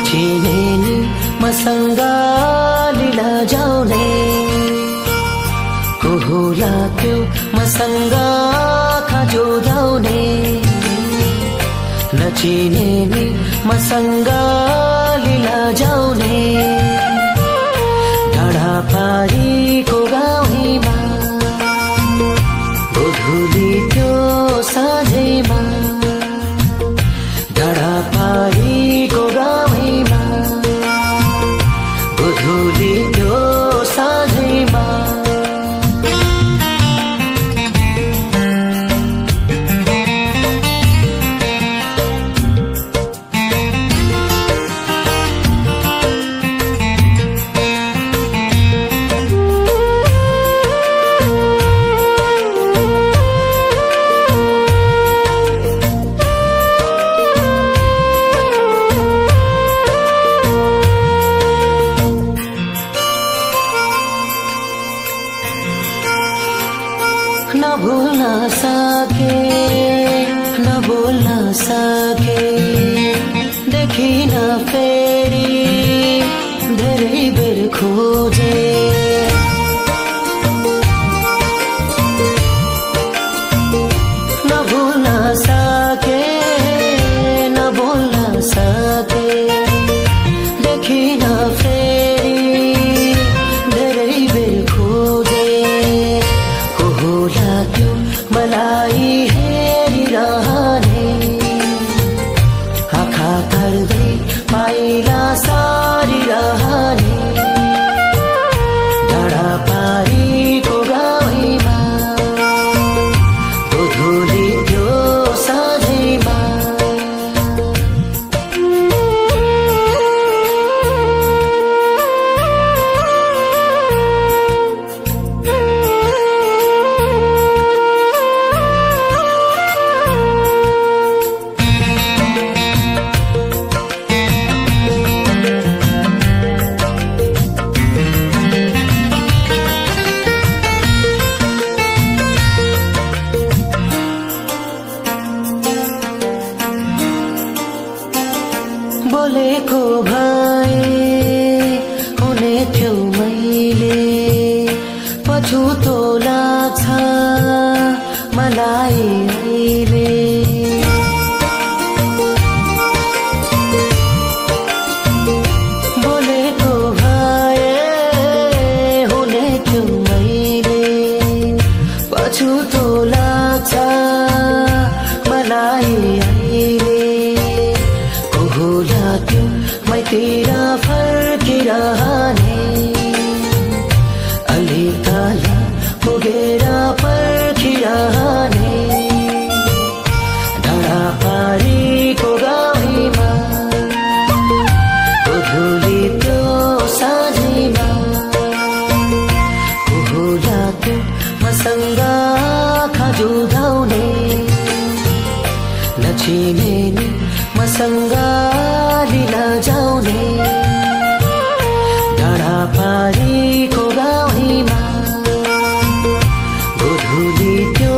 नचिने नि मसँग लीला जाउने को होला त्यो मसँग खाजो धाउने नचिने नि मसँग लीला जाउने डाँडा पारीको गाउँमा गोधुली त्यो साँझैमा डाँडा पारीको गाउँमा गोधुली त्यो साँझैमा न बोल्न सके देखिन फेरि धेरै बेर खोजे न बोल्न सके देखिन फेरि धेरै बेर खोजे को होला त्यो मलाई हेरिरहने आँखा गर्दै पाइला सारिरहने डाँडा पारीको गाउँमा गोधुली त्यो साँझैमा बोलेको भए हुने थियो मैले पछुतो लाग्छ मलाई अहिले बोलेको भए हुने थियो मैले पछुतो लाग्छ मलाई अहिले होला त्यो मैतिर फर्किरहने अलि तल पुगेर पर्खिरहने डाँडा पारीको गाउँमा गोधुली त्यो साँझैमा को होला त्यो मसँग खाजो धाउने नचिने नि मसँग लीला जाउने डाँडा पारीको गाउँमा गोधुली त्यो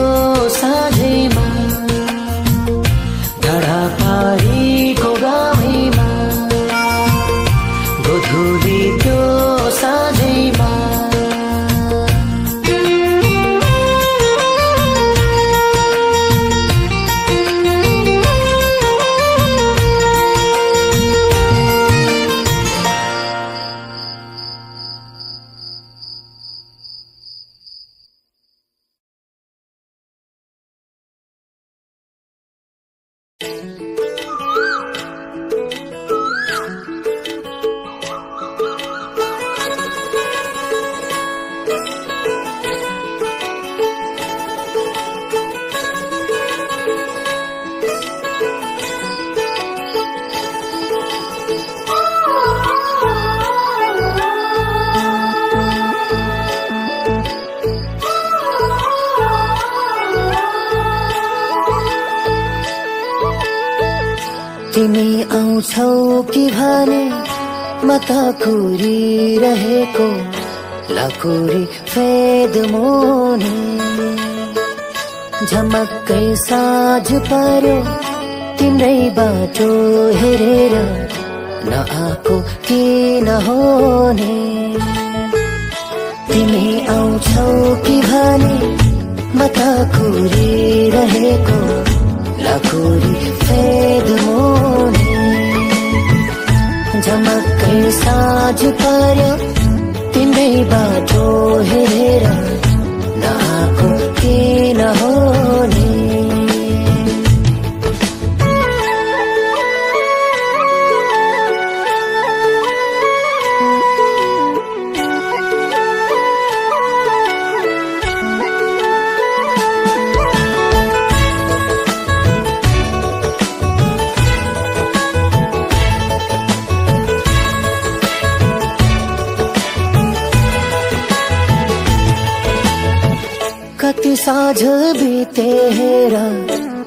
साँझैमा डाँडा पारीको गाउँमा गोधुली त्यो साँझैमा तिमी आउँछौ कि भने म त कुरिरहेको लाकुरी फेद मोने झमक्कै साँझ पर्यो तिम्रै बाटो हेरेर नआएको किन होने तिमी आउँछौ कि भने म त कुरिरहेको लाकुरी फेद मोने झमक्कै साँझ पर्यो तिम्रै बाटो हेरेर नआएको किन होने कति साँझ बिते हेर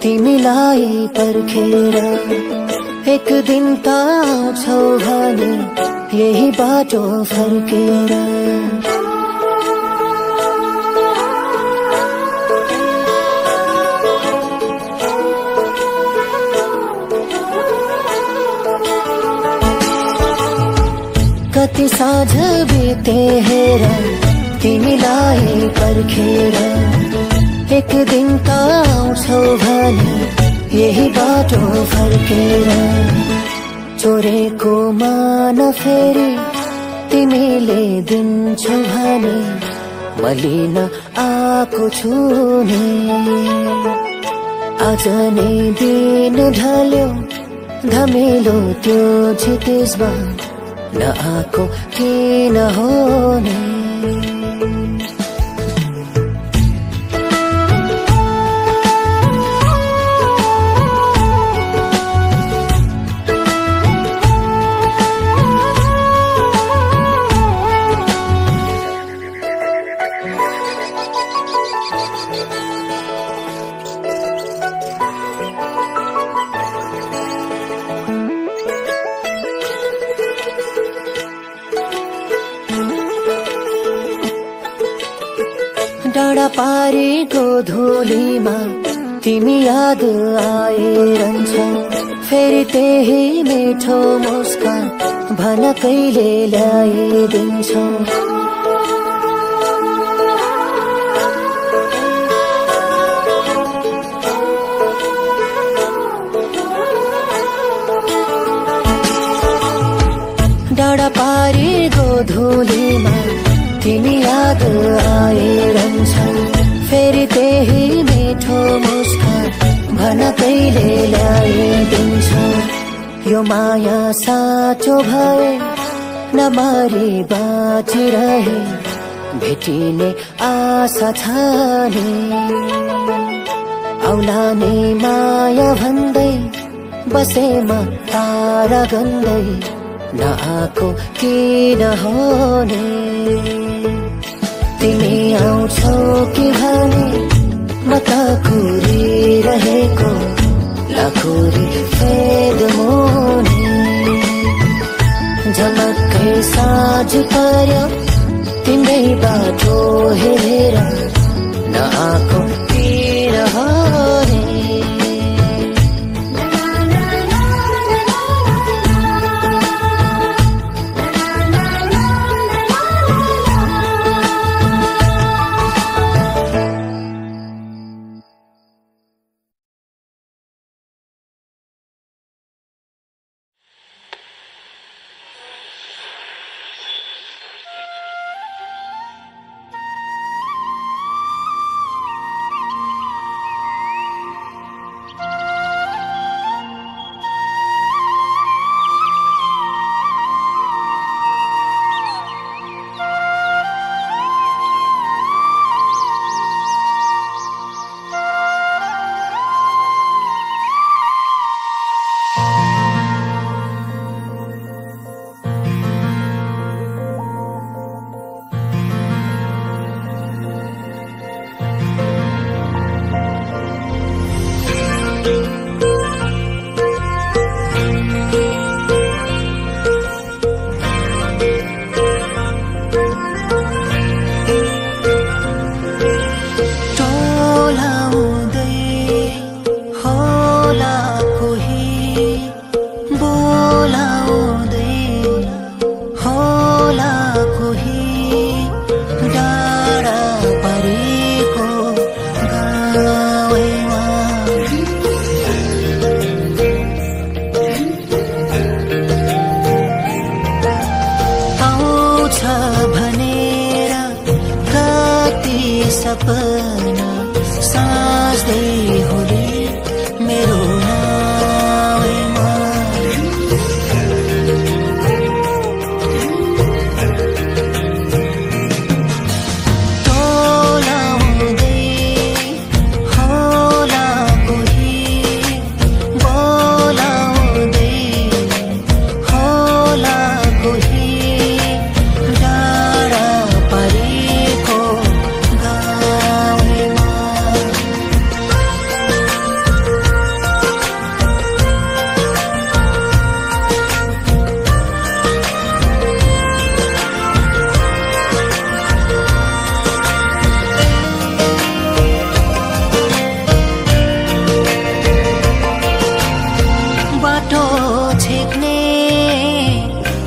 तिमीलाई पर्खेर एक दिन त आउँछौ भने यही बाटो फर्केर कति साँझ बिते हेर तिमीलाई पर्खेर एक दिन त आउँछौ भने यही बाटो फर्केर चोरेको मान फेरि तिमीले दिन्छौ भने म लिन आएको छु नि आज नै दिन ढल्यो धमिलो त्यो क्षितिजमा नआएको किन होने डाँडा पारेको धुलीमा तिमी याद आइरहन्छौ फेरि त्यही मिठो मुस्कान भन कहिले ल्याइदिन्छौ डाँडा पारेको धुलीमा तिमी याद आइरहन्छौ फेरि त्यही मिठो मुस्कान भन कहिले ल्याइदिन्छौ यो माया साँचो भए नमारी बाँचिरहे भेटिने आशा छ नि आउला नै माया भन्दै बसेमा तारा गन्दै नआएको किन होने तिमी आउँछौ कि भने म त कुरिरहेको लाकुरी फेद मोने झमक्कै साँझ पर्यो तिम्रै बाटो हेरेर नआएको किन होने छेक्ने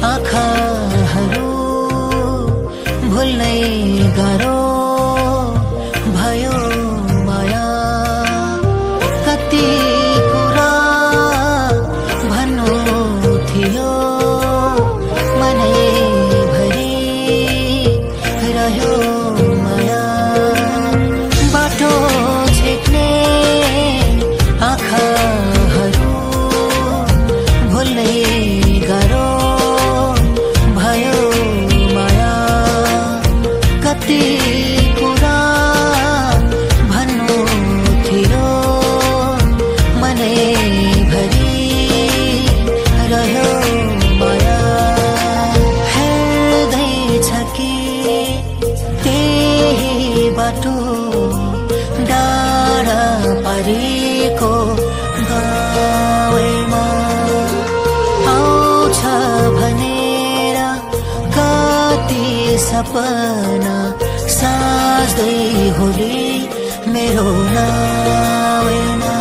आँखाहरू भुल्नै गाह्रो भयो माया। कति कुरा भन्नु थियो मनैभरि रह्यो माया। बाटो छेक्ने आँखाहरू भुल्नै गाह्रो भयो माया। कति कुरा भन्नु थियो मनैभरि रह्यो माया। हेर्दैछ कि त्यही बाटो डाँडा पारीको गाउँमा आउँछ भनेर कति सपना साज्दै होली मेरो नाउँमा।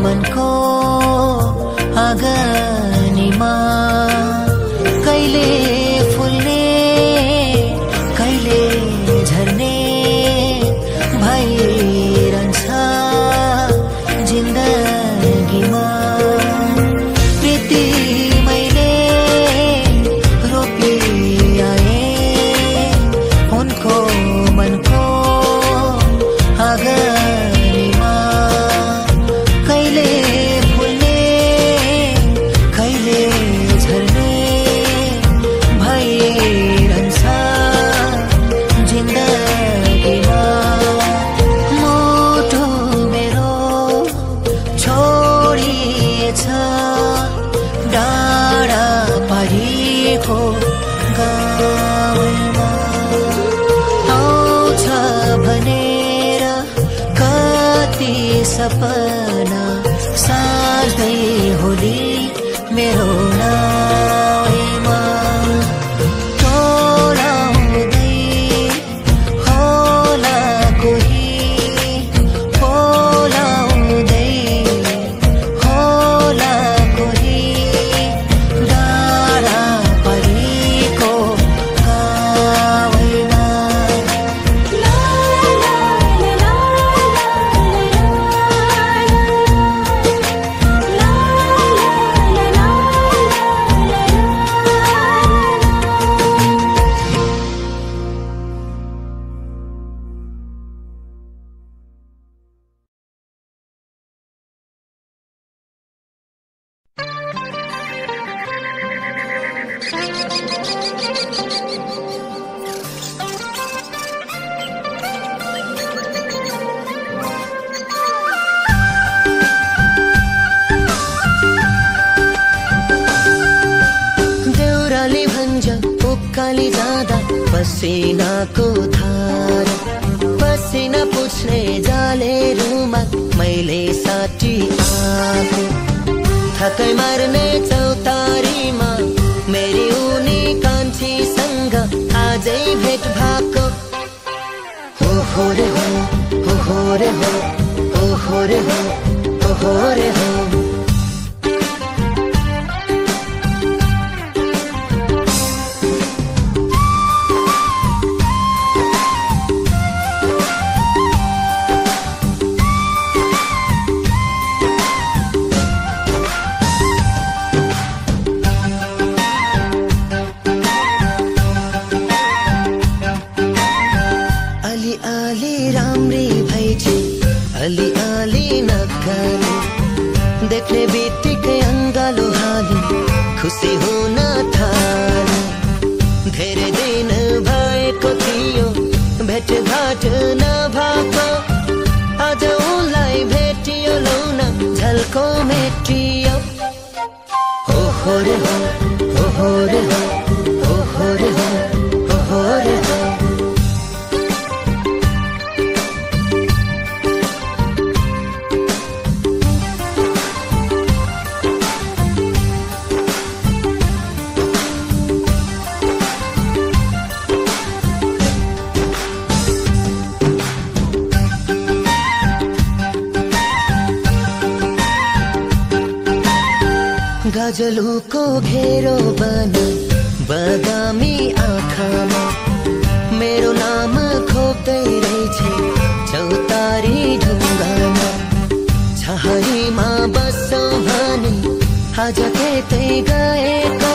मनको आँगनीमा कहिले फुल्ने कहिले झर्ने भइरहन्छ जिन्दगीमा। प्रीति मैले रोपी आए उनको मनको आँगनीमा कहिले फुल्ने कहिले झर्ने भइरहन्छ जिन्दगीमा। मुटु मेरो छोडिएछ डाँडा पारीको गाउँमा आउँछ भनेर कति सपना साज्दै होली मेरो नाउँमा। टोलाउँदै होला कोही बोलाउँदै होला कोही डाँडा पारीको गाउँमा। उकाली जाँदा पसिनाको धार पसिना पुछ्ने जाले रुमाल मैले साटी आएको। थकै मार्ने चौतारीमा मेरी उनी कान्छीसँग आजै भेट भएको। हो रे हो हो रे हो हो रे हो हो रे हो। अलि अलि नक्काली देख्ने बित्तिकै अङ्गालो हाली खुसी हुन थाले। धेरै दिन भएको थियो भेटघाट नभएको आज उनलाई भेटियो लौन झल्को मेटियो। हो रे हो हो रे हो हो रे हो हो रे हो। काजलको घेरो बना बदामी आँखामा मेरो नाम खोप्दै रहेछ चौतारी ढुङ्गामा। छहारीमा बस्छौ भने आज त्यतै गएको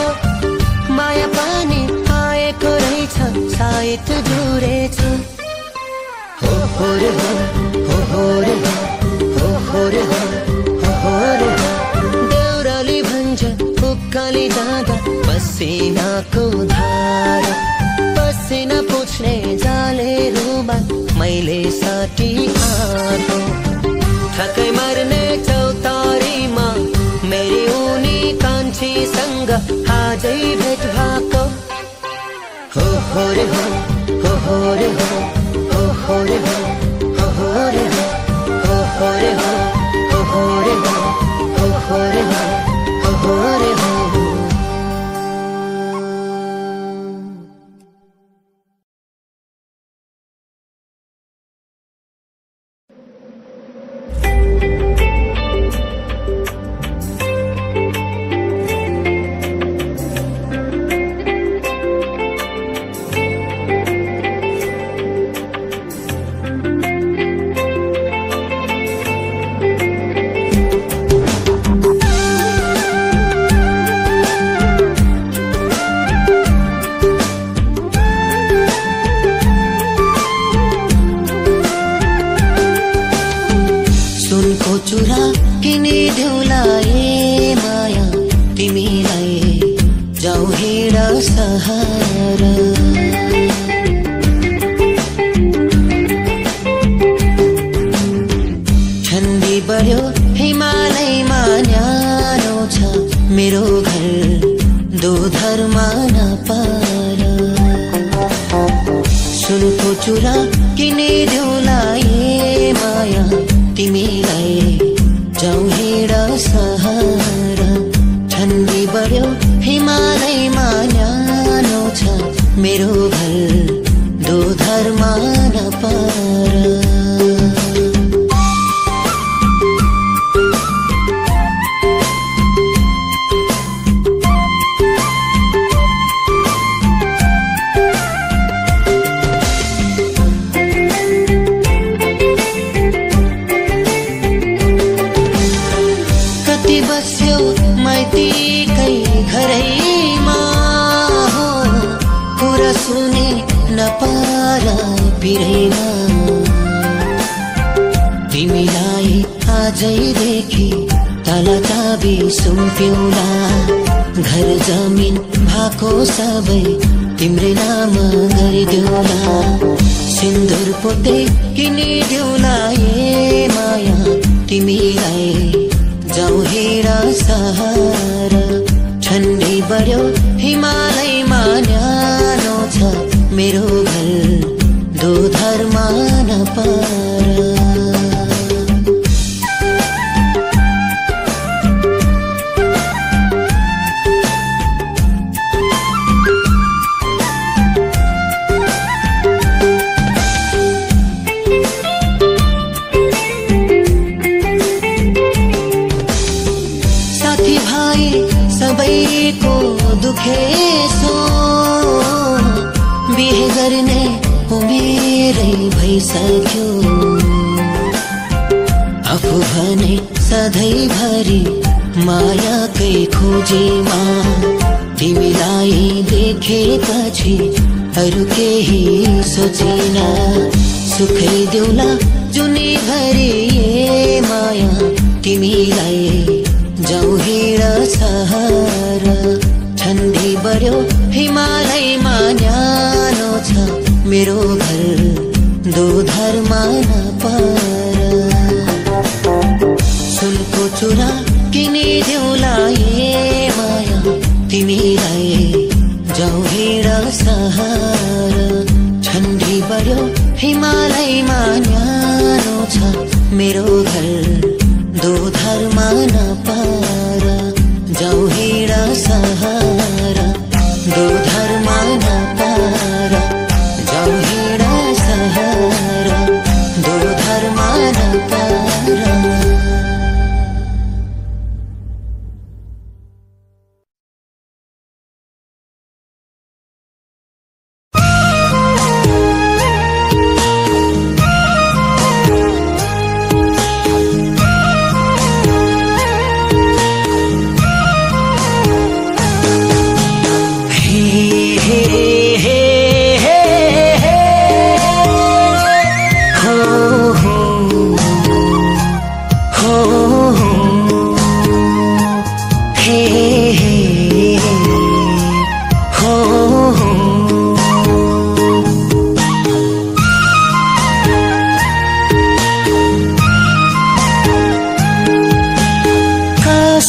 माया पनि आएको रहेछ सायद जुरेछ। हो हो रे हो, हो हो रे हो, हो हो रे हो, हो हो रे हो। देउराली भन्छ उकाली जाँदा पसिनाको धारा, पसिना पुछ्ने जाले रुमाल मैले साटी आएको। थकै मर्ने चौतारीमा मेरी उनी कान्छीसँग आजै भेट भएको। हो हो रे हो, हो हो रे हो, हो हो रे हो, हो हो रे हो, हो हो रे हो, हो हो रे हो, हो हो रे हो, हो हो रे हो।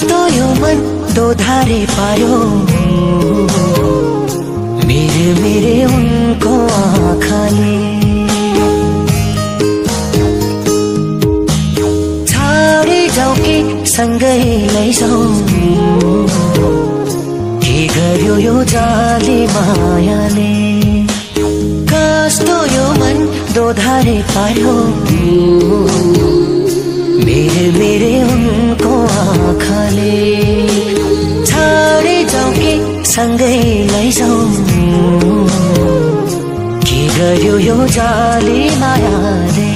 कस्तो यो मन दोधारे पायो मेरे उनको आँखाले छाडे जाऊ कि सँगै लैजाऊ के गर्यो यो जाले मायाले कस्तो यो मन दोधारे पायो मेरे उनको आँखाले छाडे जाऊ कि सँगै लैजाऊ के गर्यो यो जाले मायाले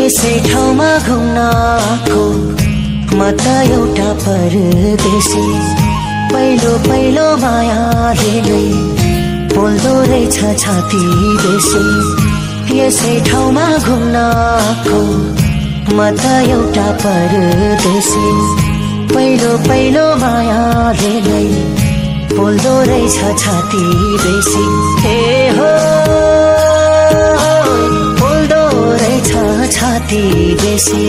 यसै ठाउँमा घुम्न आएको म त एउटा परदेशी पहिलो मायाले नै बोल्दो रहेछ छाती बेसी यसै ठाउँमा घुम्न आएको म त एउटा परदेशी पहिलो मायाले नै बोल्दो रहेछ छाती बेसी हे हो छाती बेसी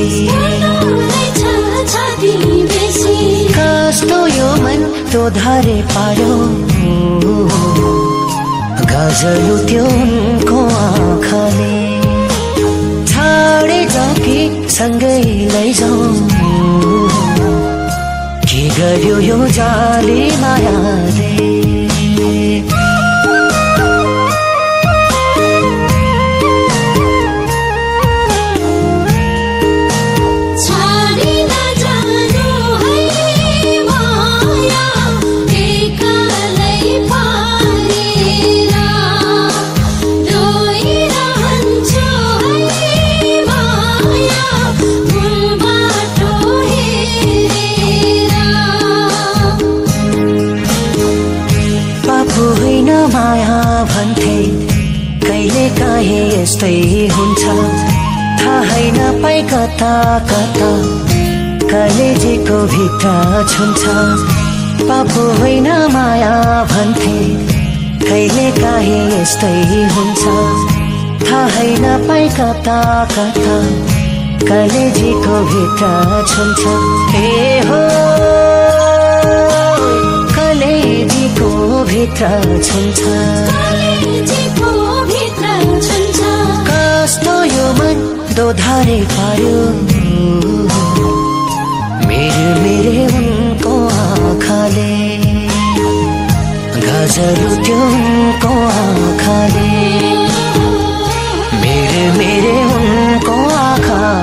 कस्तो यो मन दोधारे पायो गजलु त्यो उनको आँखाले छाडे जाऊ कि सँगै लैजाऊ के गर्यो यो जाले मायाले माया भन्थे कहिले काहे यस्तै हुन्छ थाहै नपाई कता कलेजीको भित्र छुन्छ पापो होइन माया भन्थे कहिले काहे यस्तै हुन्छ थाहै नपाई कता कलेजीको भित्र छुन्छ हे हो कलेजीको भित्र छुन्छ कस्तो यो मन दोधारे पायो मेरे उनको आँखाले गजलु त्यो उनको आँखाले मेरे उनको आँखाले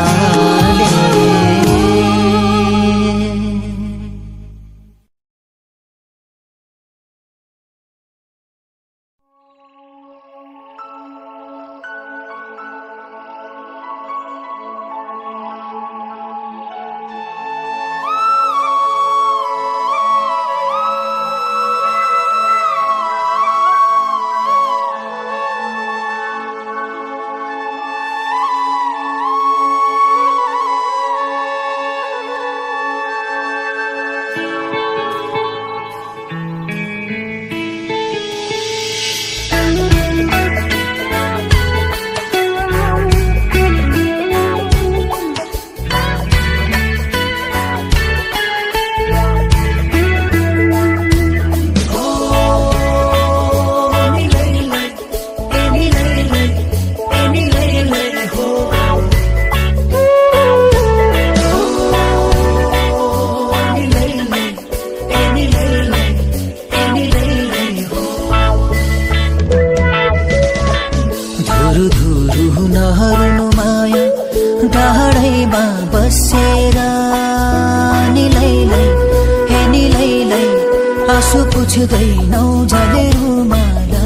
आँसु पुछ्दैनौ जले रुमाला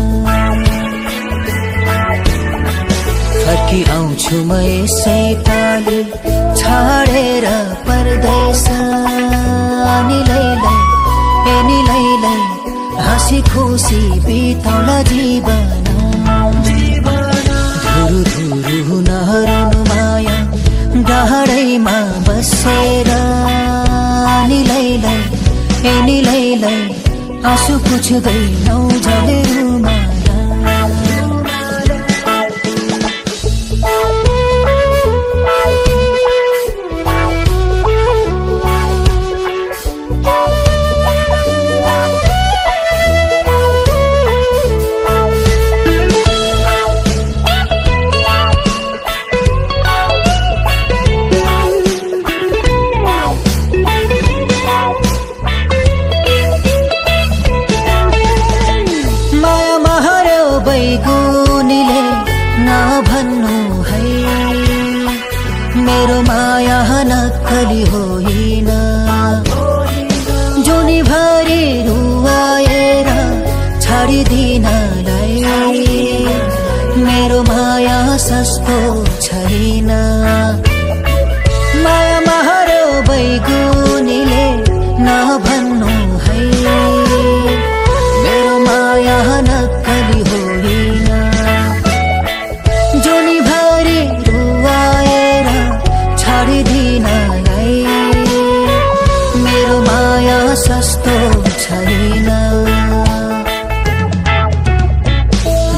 फर्की आउँछु म यसै पालि छाडेर परदेश निलैलाई हाँसी खुसी बिताउला जीवन धुरु धुरु नहरनु माया डाँडैमा बसेर निलैलाई आँसु पुछ्दैनौ जलेरुमा मेरो माया नक्कली होइन जुनी भरि रुवाएर छाडिदिनलाई मेरो माया सस्तो छैन माया महरो बैगुनीले नभन्नु है मेरो माया नक्कली होइन जुनी भरि रुवाएर छाडिदिनलाई मेरो माया सस्तो छैन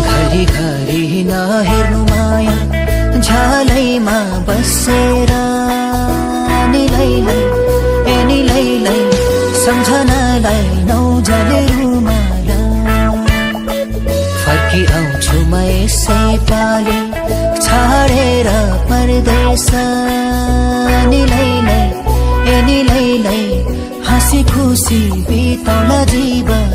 घरि घरि नहेर्नु माया झ्यालैमा बसेर निलैलाई सम्झनालाई नौजलेरुमा फर्की आउँछु म यसै पाली छाडेर परदेश निलैलाई हाँसी खुसी बिताउला जीवन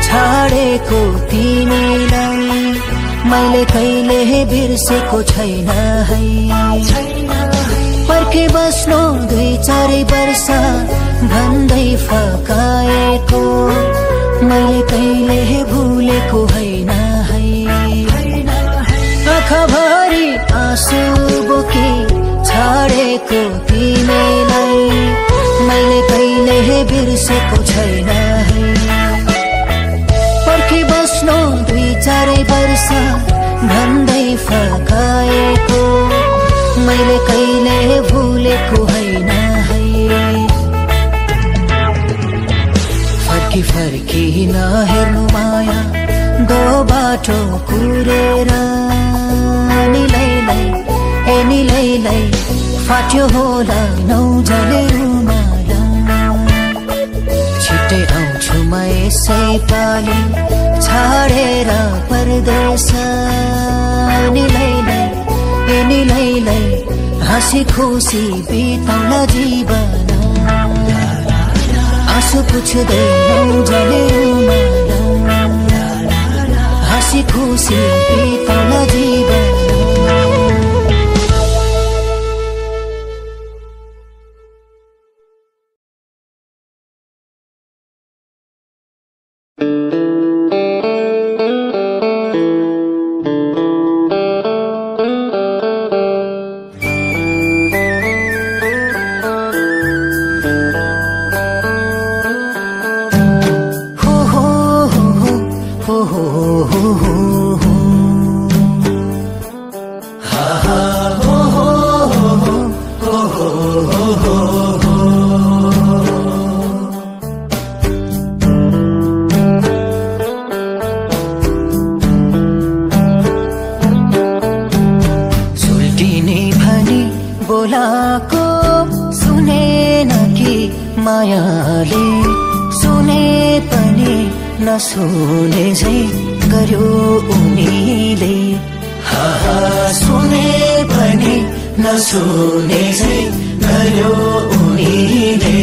छाडेको तिमीलाई मैले कहिले बिर्सेको छैन है पर्खे बस्नु 2-4 वर्ष भन्दै फकाएको मैले कहिले भुलेको होइन है आँखाभरि आँसु बोकी छाडेको तिमीलाई मैले कहिले बिर्सेको छैन है पर्खी बस्नु 2-4 वर्ष भन्दै फकाएको मैले कहिले भुलेको होइन है फर्की नहेर्नु माया दो बाटो कुरेर निलैलाई फाट्यो होला नौजलेरुमा छिट्टै आउँछु म यसै पाली छाडेर परदेश निलैलाई हाँसी खुसी बिताउला जीवन आँसु पुछ्दैनौ जलेरुमा हाँसी खुसी बिताउला जीवन बोलाको सुनेन कि मायाले सुने पनि नसुने झै गर्यो उनीले सुने पनि नसुने झै गर्यो उनीले।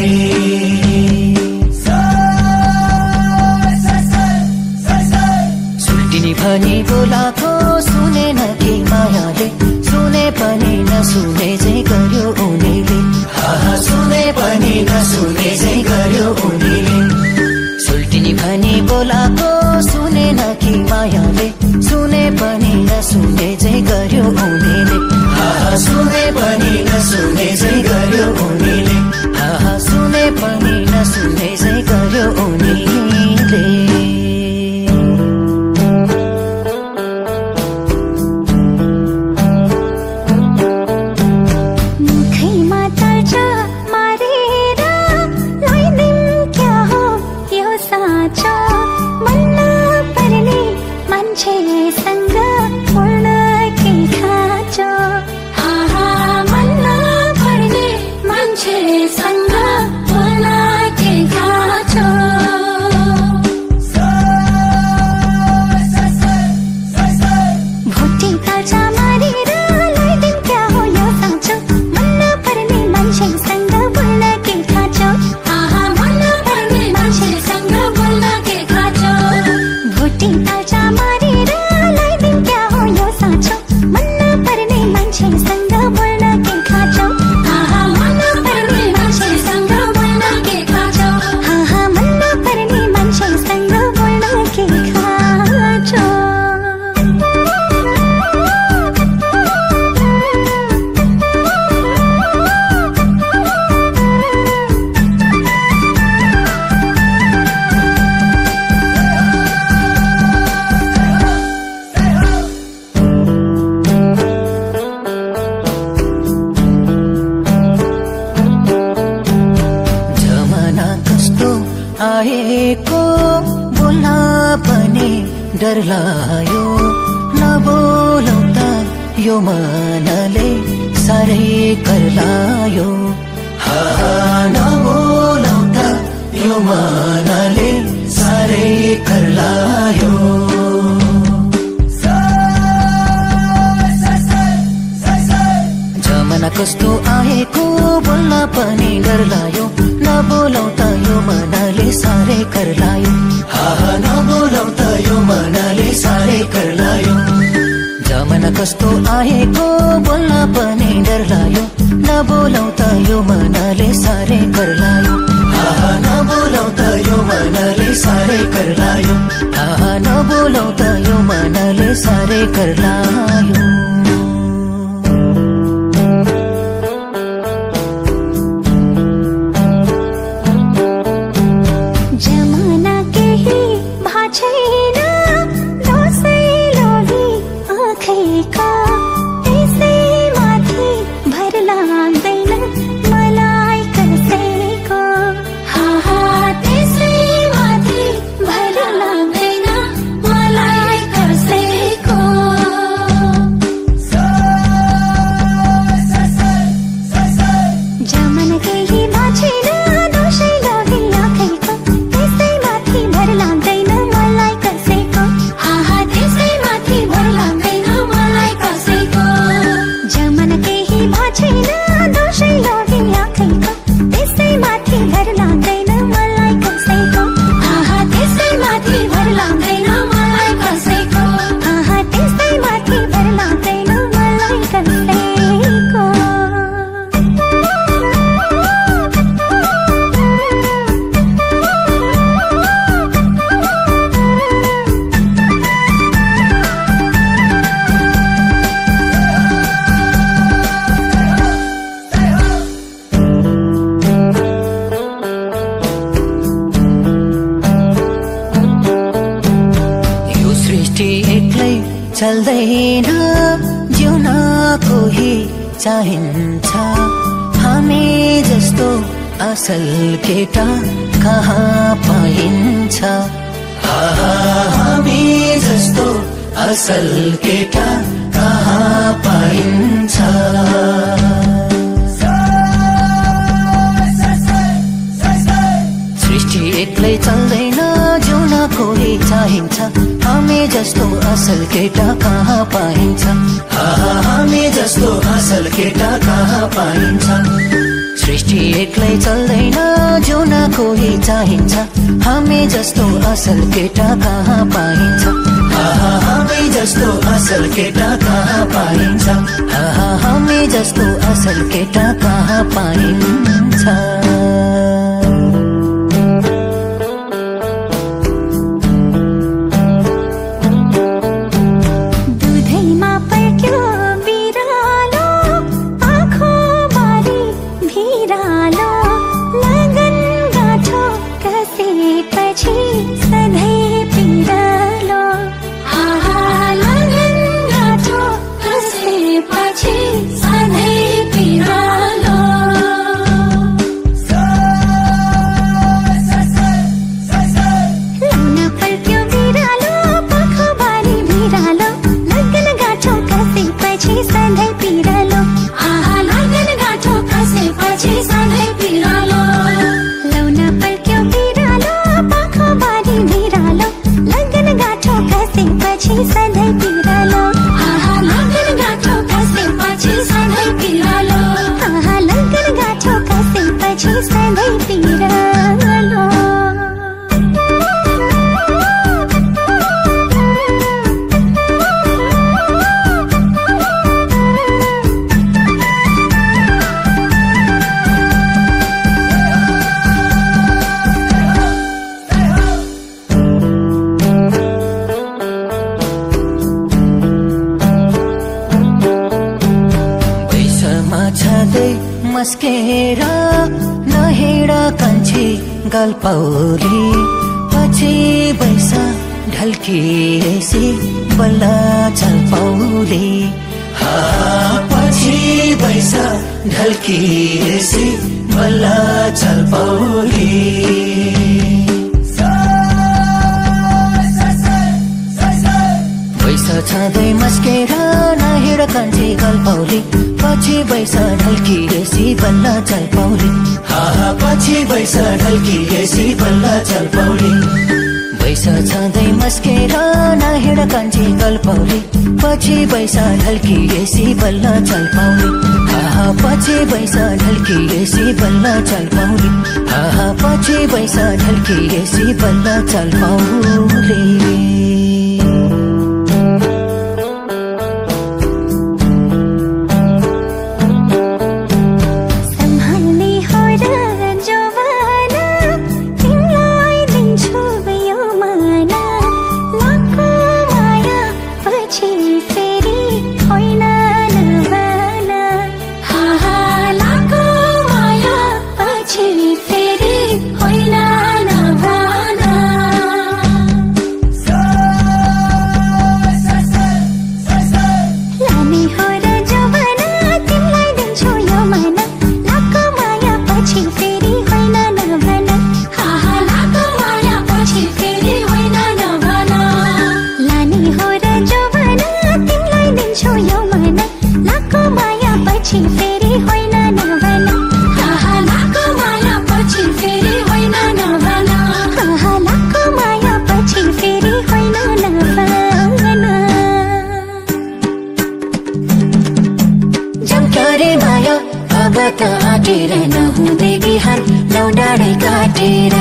सुल्टिनी भनी बोलाको सुनेन के मायाले, सुने पनि नसुने झै गर्यो उनीले। सुने पनि नसुने झै गर्यो उनीले। सुल्टिनी भनी बोलाको सुनेन कि मायाले, सुने पनि नसुने झै गर्यो उनीले। सुने पनि नसुने झै गर्यो उनीले। सुने पनि नसुने झै गर्यो उनीले। डर लायो नबोलाउँदा यो मनले साह्रै कर लायो। नबोलाउँदा यो मनले साह्रै कर लायो। जमाना कस्तो आएको बोल्न पनि डर लायो, नबोलाउँदा यो मनले साह्रै कर लायो। नबोलाउँदा यो मनले साह्रै कर लायो। जमाना कस्तो आएको बोल्न पनि डर लायो, नबोलाउँदा यो मनले साह्रै कर लायो। नबोलाउँदा यो मनले साह्रै कर लायो। नबोलाउँदा यो मनले साह्रै कर लायो। चल्दैन जिउन कोही चाहिन्छ, हामी जस्तो असल केटा कहाँ पाइन्छ। हामी जस्तो असल केटा कहाँ पाइन्छ। सृष्टि एक्लै चल्दैन जिउन कोही चाहिन्छ हामी जस्तो असल केटा कहाँ पाइन्छ हामी जस्तो असल केटा कहाँ पाइन्छ सृष्टि एक्लै चल्दैन जुन कोही चाहिन्छ हामी जस्तो असल केटा कहाँ पाइन्छ हामी जस्तो असल केटा कहाँ पाइन्छ हामी जस्तो असल केटा कहाँ पाइन्छ मस्केर नहिँड कान्छी गल्पौली पछि बैसा ढल्किएसी बल्ल चल्पौली पछि बैसा ढल्किएसी बल्ल चल्पौली बैसा छँदै मस्केर नहिँड कान्छी गल्पौली पछि बैसा ढल्किएसी बल्ल चल्पौली पछि बैसा ढल्किएसी बल्ल चल्पौली बैसा छँदै मस्केर नहिँड कान्छी गल्पौली पछि बैसा ढल्किएसी बल्ल चल्पौली पछि बैसा ढल्किएसी बल्ल चल्पौली पछि बैसा ढल्किएसी बल्ल चल्पौली आटेर नहुँदै बिहान लौडाडै काटेर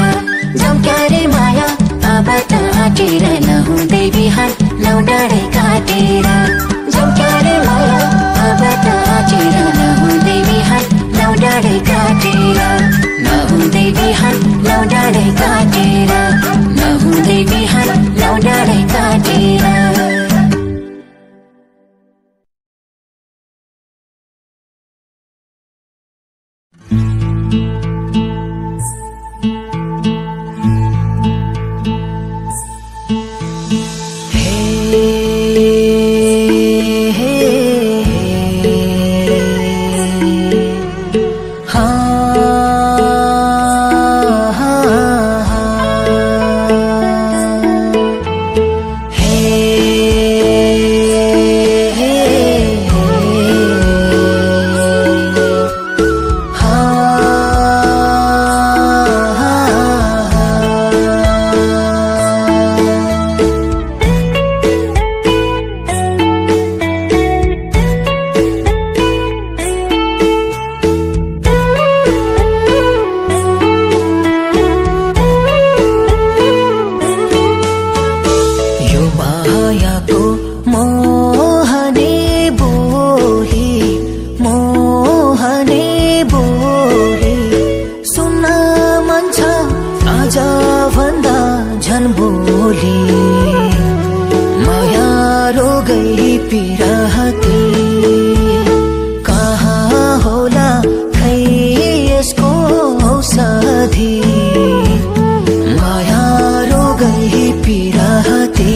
जम्क्या रे माया अब त आटेर नहुँदै बिहान लौडाडै काटेर जम्क्या रे माया अब त आटेर नहुँदै बिहान लौडाडै काटेर नहुँदै बिहान लौडाडै काटेर नहुँदै बिहान लौडाडै काटेर पिराती कहाँ होला खै यसको औषधि माया रोगै पिराती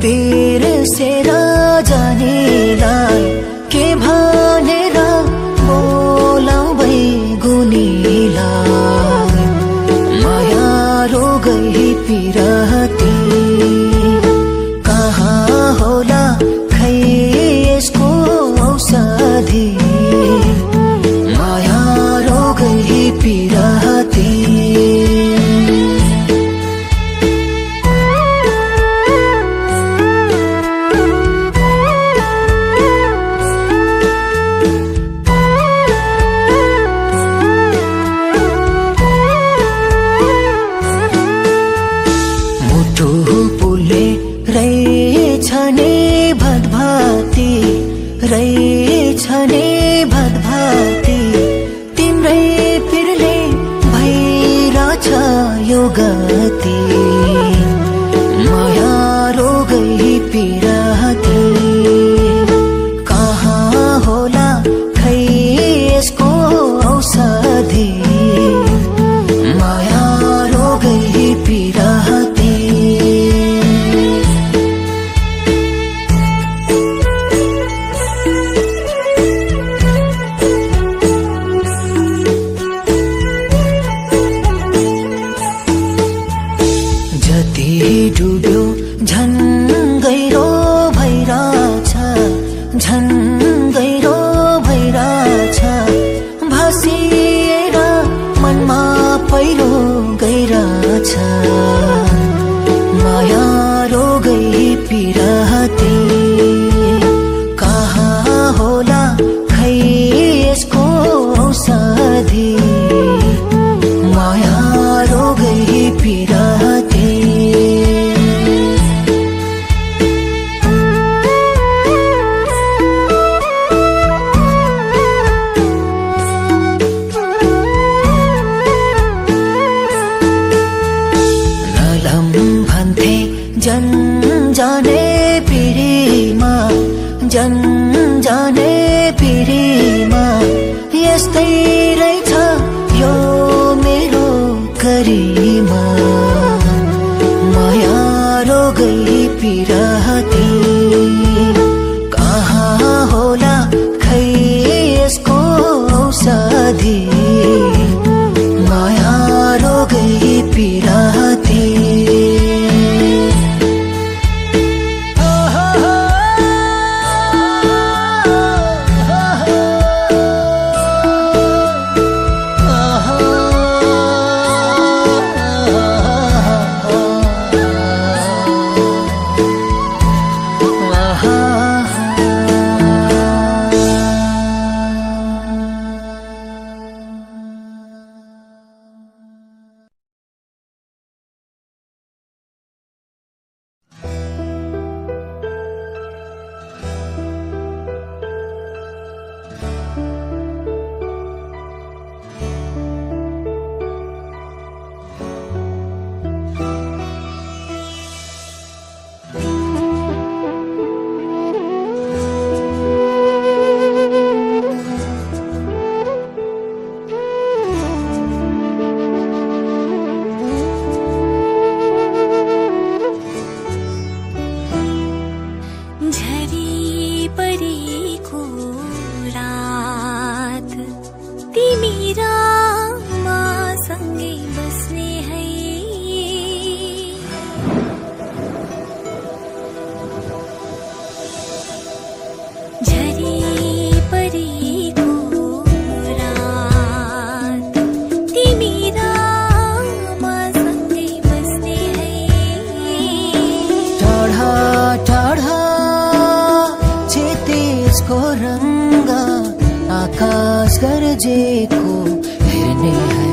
बिर्सेर जानेलाई के भनेर बोलाऊ बैगुनीलाई माया रोगै पिराती कहाँ होला खै यसको औषधि माया रोगै पिराती रहेछ नि भदभाती तिम्रै पिरले भइरहेछ यो गति माया रोगै पिराती कहाँ होला खै यसको औषधि माया रोगै पिराती डुब्यो झन् गहिरो भइरहेछ झन् गहिरो भइरहेछ भासिएर मनमा पहिरो गइरहेछ माया रोगै पिराती कहाँ होला खै यसको औषधि माया रोगै पिराती जन जाने पिरीमा जन जाने पिरीमा यस्तै रहेछ यो मेरो करीमा माया रोगै पिराती कहाँ होला खै यसको औषधि माया रोगै पिराती तेजको रंग आकाश गर्जेको हेर्ने है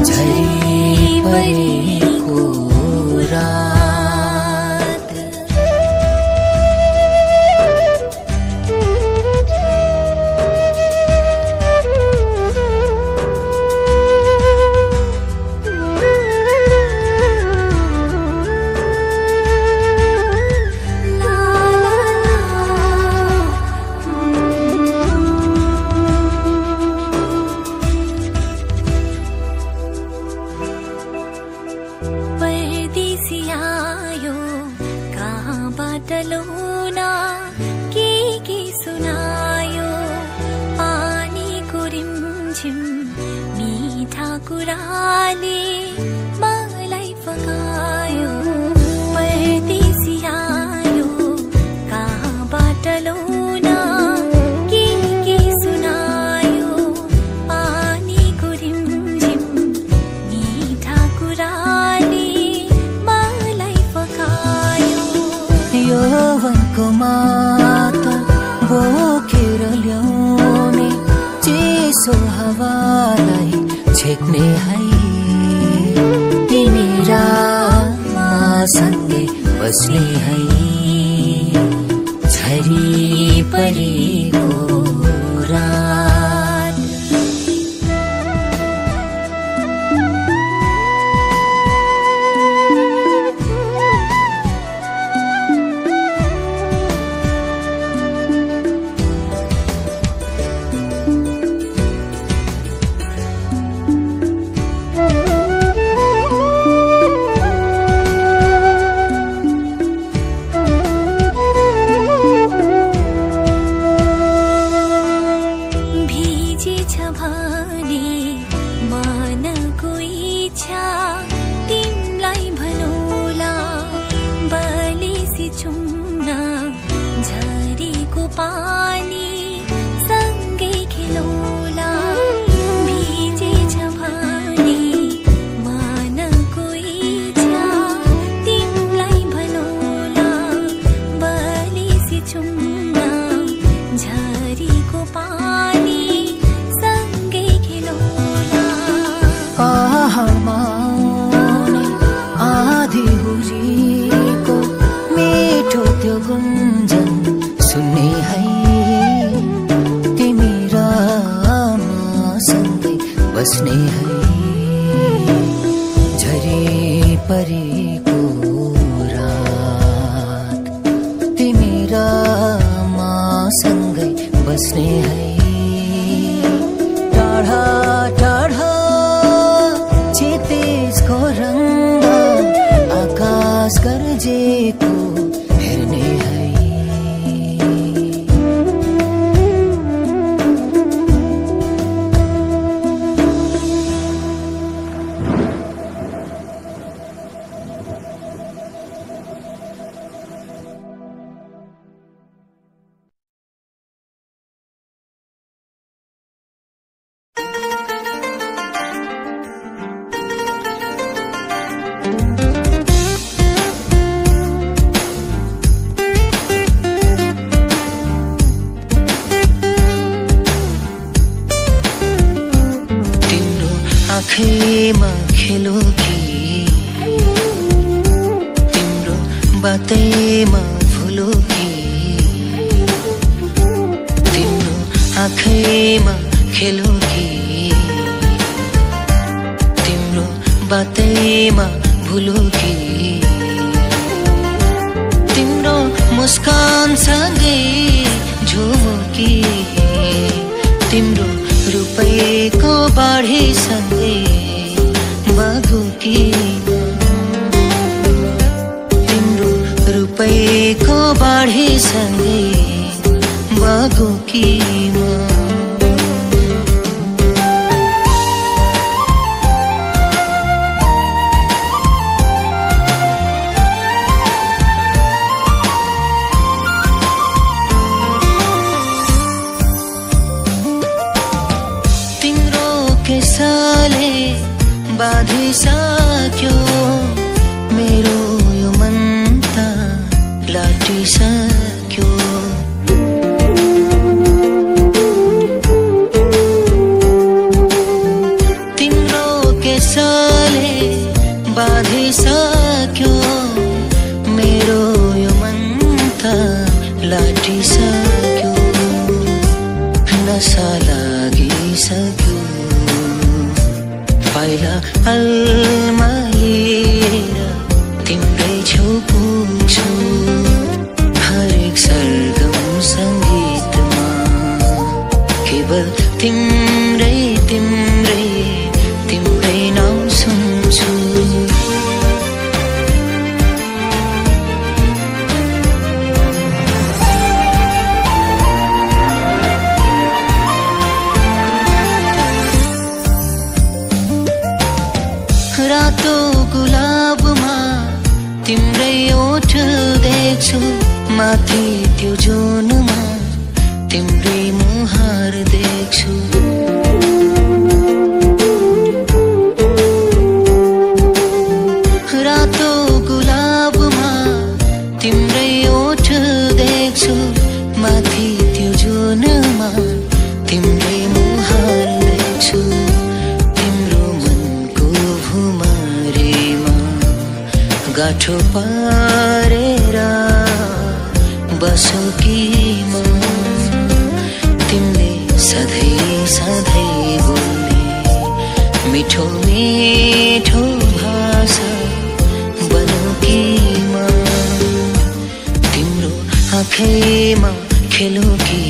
झरी परेको रात यौवनको माता बोकेर ल्याउने चिसो हावालाई छेक्ने है तिमी रासँगै बस्ने है झरी परेको रात बस्ने है झरी परेको रात तिमी र मसँगै बस्ने है टाढा टाढा क्षितिजको रंग आकाश गर्जेको हेर्ने है आँखैमा खेलो कि तिम्रो बातैमा भुलो कि तिम्रो आँखैमा खेलो कि तिम्रो बातैमा भुलो कि तिम्रो मुस्कान सँगै झुमो कि तिम्रो रुपैको बाढी सँगै बागो कि तिम्रो रुपैको बाढी सँगै बागो कि केसले बाधिसक्यो मेरो यो मन त लाटिसक्यो उठिसक्यो नशा लागिसक्यो पाइला अलमा लिएर तिम्रै छेउ पुग्छु हरेक सरगम सङ्गीतमा केवल तिम्रै तिम्रै तिम्रै नाम सुन्छु रातो गुलाबमा तिम्रै ओठ देख्छु माथि त्यो जुनमा तिम्रै मुहार देख्छु रातो गुलाबमा तिम्रै ओठ देख्छु माथि त्यो जुनमा तिम्रै मुहार देख्छु गाठो पारेर बसो कि म तिमीले सधैँ सधैँ बोल्ने मिठो मिठो भाषा बनो कि म तिम्रो आँखैमा खेलो कि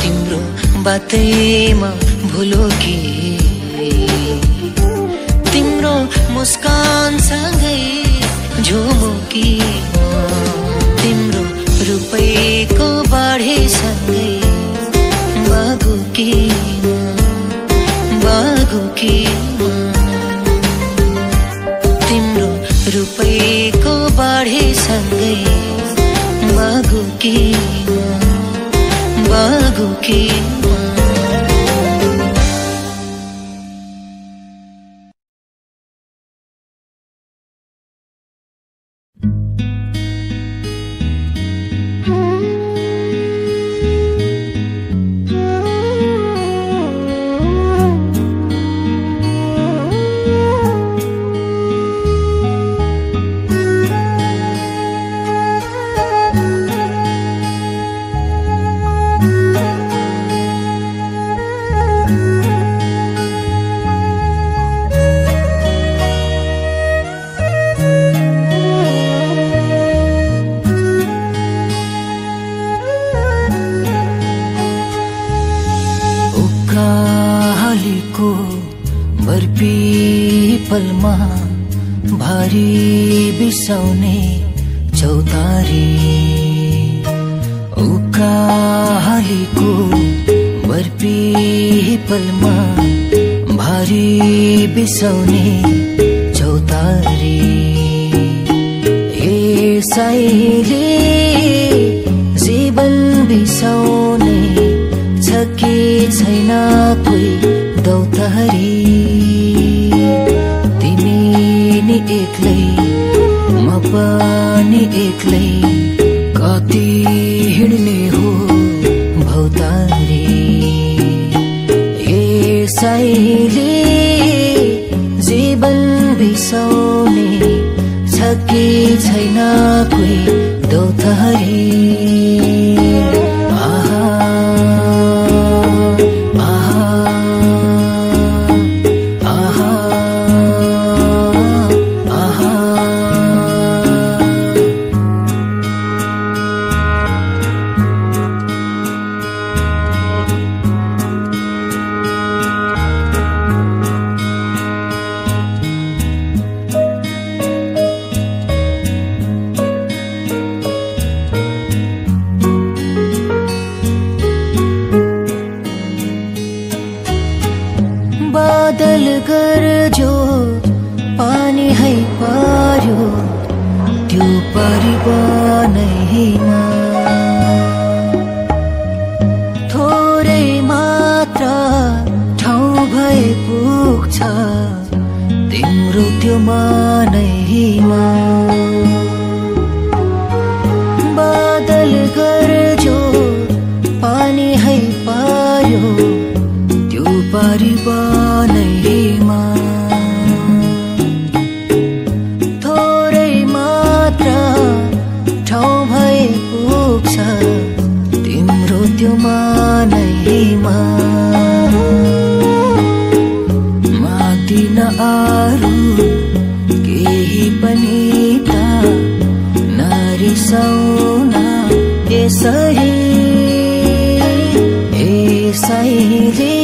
तिम्रो बातैमा भुलो कि तिम्रो मुस्कान सँगै झुमुकी तिम्रो रुपैको बाढे सँगै बागुकी बागुकी तिम्रो रुपैको बाढे सँगै बागुकी बागुकी पलमा भारी बिसाउने चौतारी उकालीको बर्पी पलमा भारी बिसाउने चौतारी यसैले जीवन बिसाउने छ कि छैन कोही दौतारी एक्लै म पनि एक्लै कति हिँड्ने हो भौतारी यसैले जीवन बिसाउने छ कि छैन कोही दौतारी जाउँ न यसरी यसैले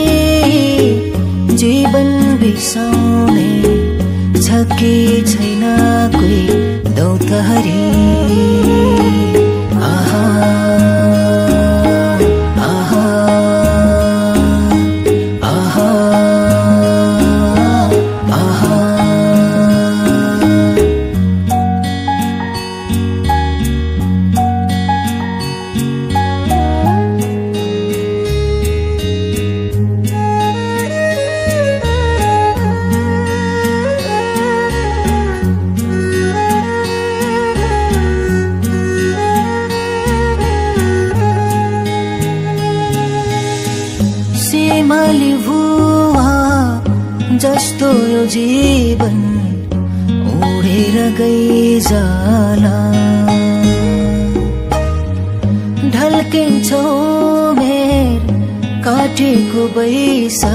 जीवन बिसाउने छ कि छैन कोही दौतहरी आहा आहा आहा आहा सिमली भुवा जस्तो यो जीवन उडेर गइजाला ढल्किन्छौ मेर काटेको बैसा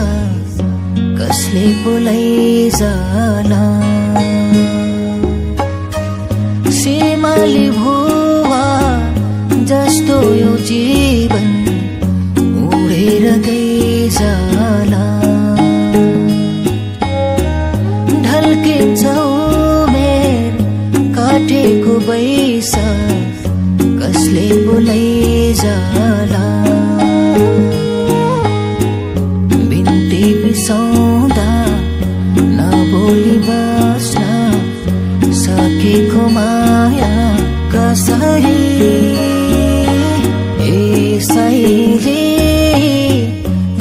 कसले बोलाइजाला सिमली भुवा जस्तो यो जीवन उडेर गइजाला ढल्किन्छौ मेर काटेको बैसा कसले बोलाइजाला बिन्ती बिसाउँदा नबोली बस्न सकेको माया कसरी यसैले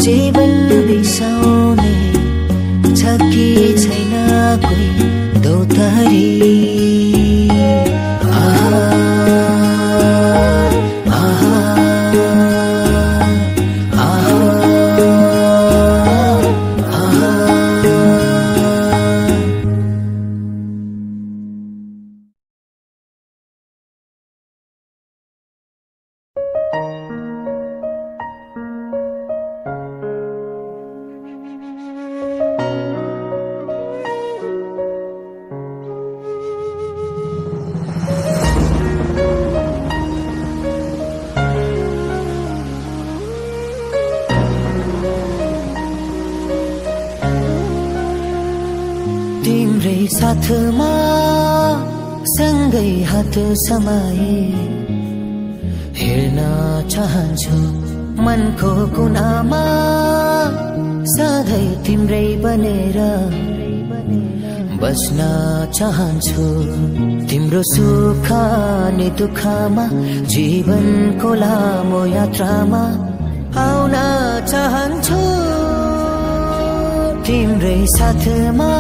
जीवन बिसाउने छ कि छैन कोही दौतहरी आहा आहा आहा आहा तिम्रै साथमा सँगै हात समाए हेर्न चाहन्छु मनको कुनामा सधैँ तिम्रै बनेर बस्न चाहन्छु तिम्रो सुख नि दुःखमा जीवनको लामो यात्रामा आउन चाहन्छु तिम्रै साथमा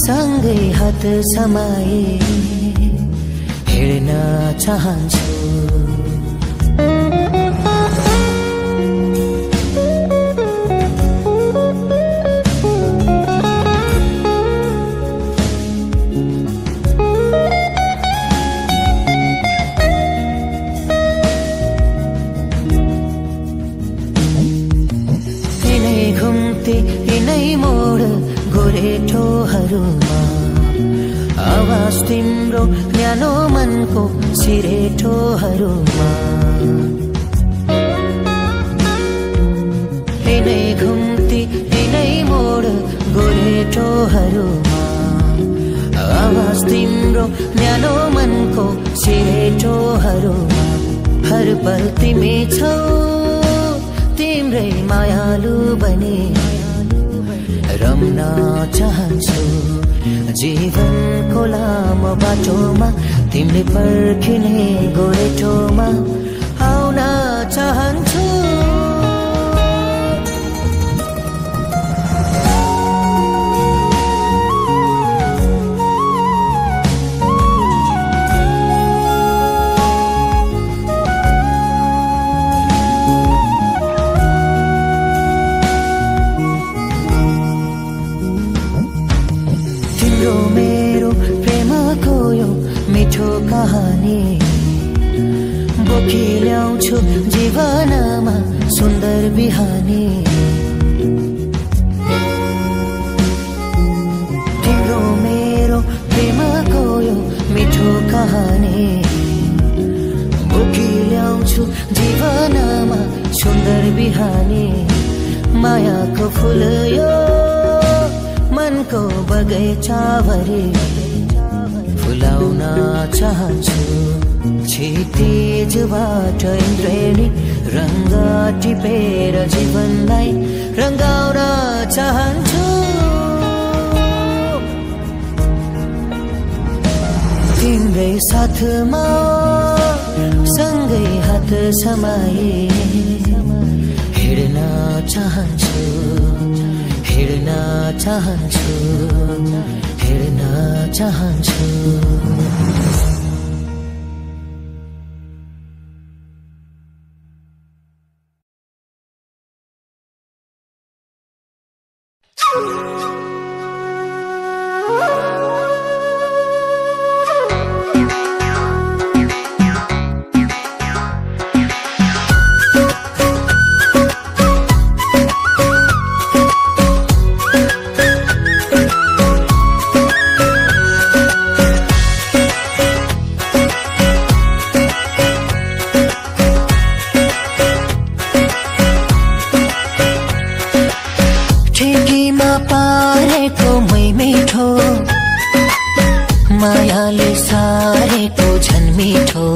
सँगै हात समाए हेर्न चाहन्छु यिनै घुम्ती यिनै मोड गोरेटोहरूमा आवाज तिम्रो न्यानो मनको सिरेटोहरूमा यिनै घुम्ती यिनै मोड गोरेटोहरूमा आवाज तिम्रो न्यानो मनको सिरेटोहरूमा हर पल तिमी छौ तिम्रै मायालु बने रम्न चाहन्छु जीवनको लामो बाटोमा तिमीले पर्खिने गोरेटोमा आउन चाहन्छु मेरो प्रेमको यो मिठो कहानी बोकी ल्याउँछु जीवनमा सुन्दर बिहानी तिम्रो मेरो प्रेमको यो मिठो कहानी आउँछु जीवनमा सुन्दर बिहानी मायाको फूल यो मनको बगैँचाभरि फुलाउन चाहन्छु क्षितिजबाट इन्द्रेणी रङ्ग टिपेर जीवनलाई रङ्गाउन चाहन्छु तिम्रै साथमा सँगै हात समाए हिँड्न चाहन्छु हिँड्न चाहन्छु हिँड्न चाहन्छु मायाले सारेको झन् मिठो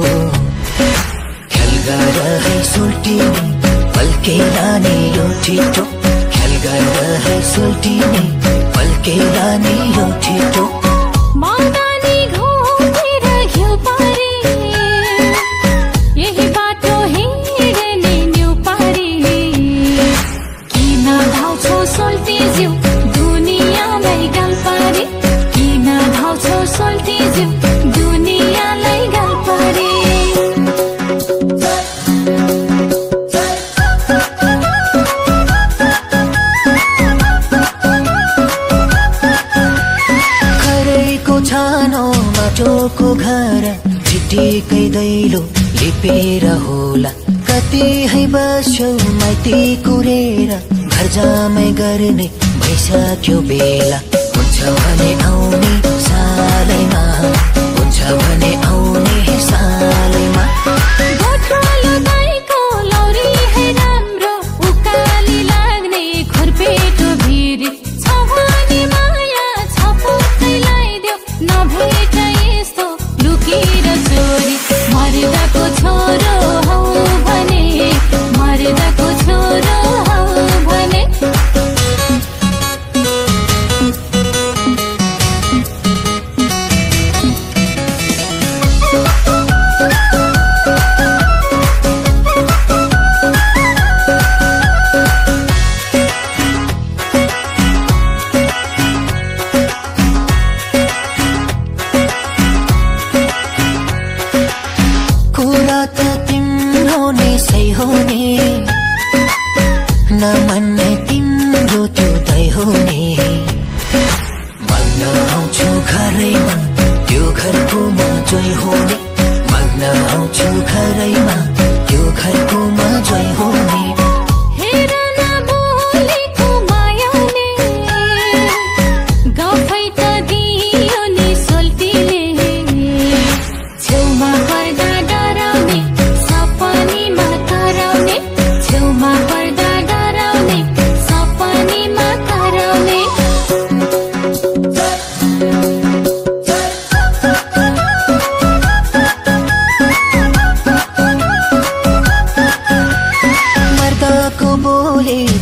ख्याल गर है सुल्टिने पल्केला नि यो छिटो ख्याल गर है सुल्टिने पल्केला नि यो छिटो माटोको घर छिटिकै दैलो लिपेर होला कति है बस्यो माइती कुरेर घर जामै गर्ने भइसक्यो बेला हुन्छ भने आउने सालैमा हुन्छ भने आउने सालैमा नमन्ने तिम्रो त्यो तै हुने माग्न आउँछु घरैमा त्यो घरको म जय हुने माग्न आउँछु घरैमा त्यो घरको म जय हुने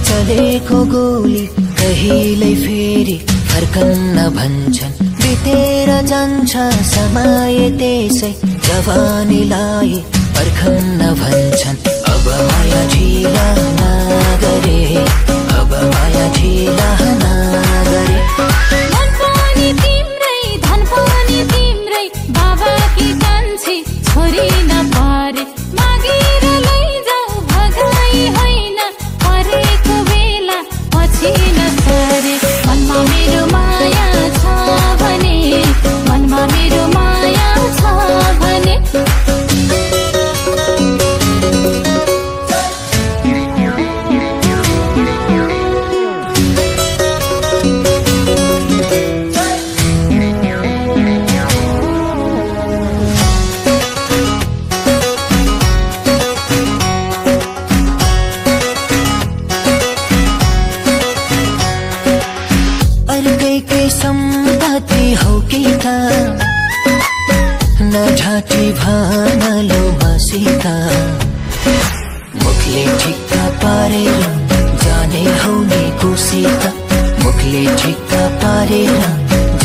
चलेको गोली कहिल्यै फेरि फर्कन्न भन्छन् बितेर जान्छ समय त्यसै जवानीलाई पर्खन्न भन्छन् अब माया ढिला नगरे अब माया ढिला नगरे मन पनि तिम्रै धन पनि तिम्रै बाबाकी कान्छी छोरी नपारे मागेर लैजाऊ भगाई होइन परेको बेला पछि नसरे मनमा मेरो माया छ भने मनमा मेरो माया छ भने ढाँटी भानलो मसिता मुखले ठिक्का पारेर जाने हौ नि कोसिता मुखले ठिक्का पारेर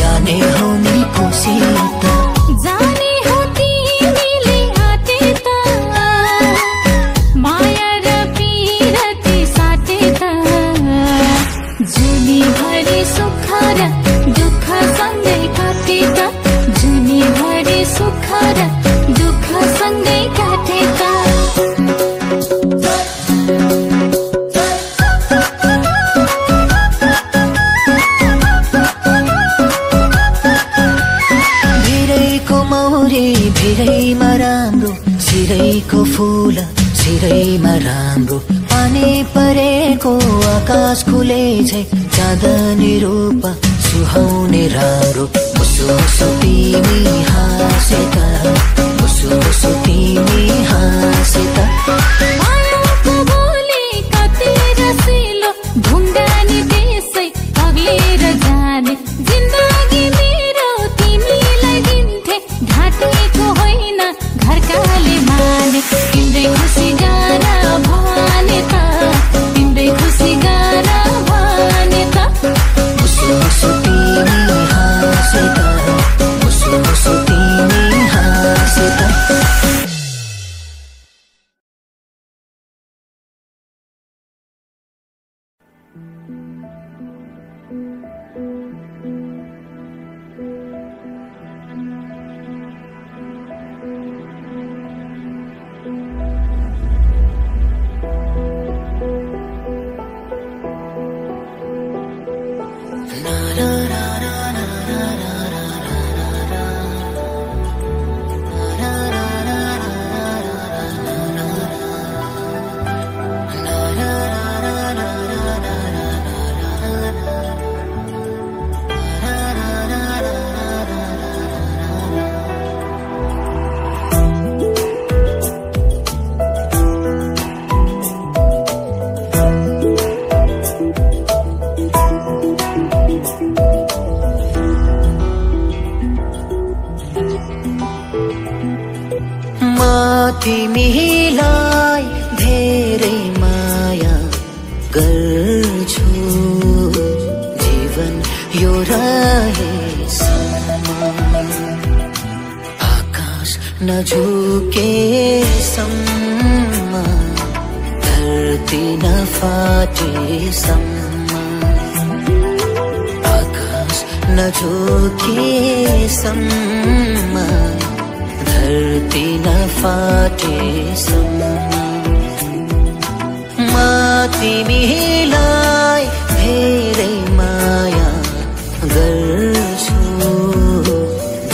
जाने हौ नि कोसिता जाने हो तिमीले आते त माया र पिरती साटे त जुनी भरि सुख र दुःख सँगै काटे त जुनी भरि सुख र दुःख सँगै काटे त भिरैमा राम्रो सिरैको फूल सिरैमा राम्रो पानी परेको आकाश खुले छै चाँदनी रूप सुहाउने राम्रो मुसु मुसु तिमी हाँसे त मुसु मुसु तिमी हाँसे त मायाको बोली कति रसिलो ढुङ्गानी त्यसै पग्लेर जाने जिन्दगी मेरो तिमीलाई दिन्थे ढाँटेको होइन घरकाले माने तिम्रै खुसी गाना भने त तिम्रै खुसी गाना भने त मुसु मुसु तिमी हाँसे त मुसु मुसु तिमी हाँसे त तिमीलाई धेरै माया गर्छु जीवन यो रहेसम्म आकाश नझुकेसम्म धरती नफाटेसम्म आकाश नझुकेसम्म धरती नफाटेसम्म म तिमीलाई धेरै माया गर्छु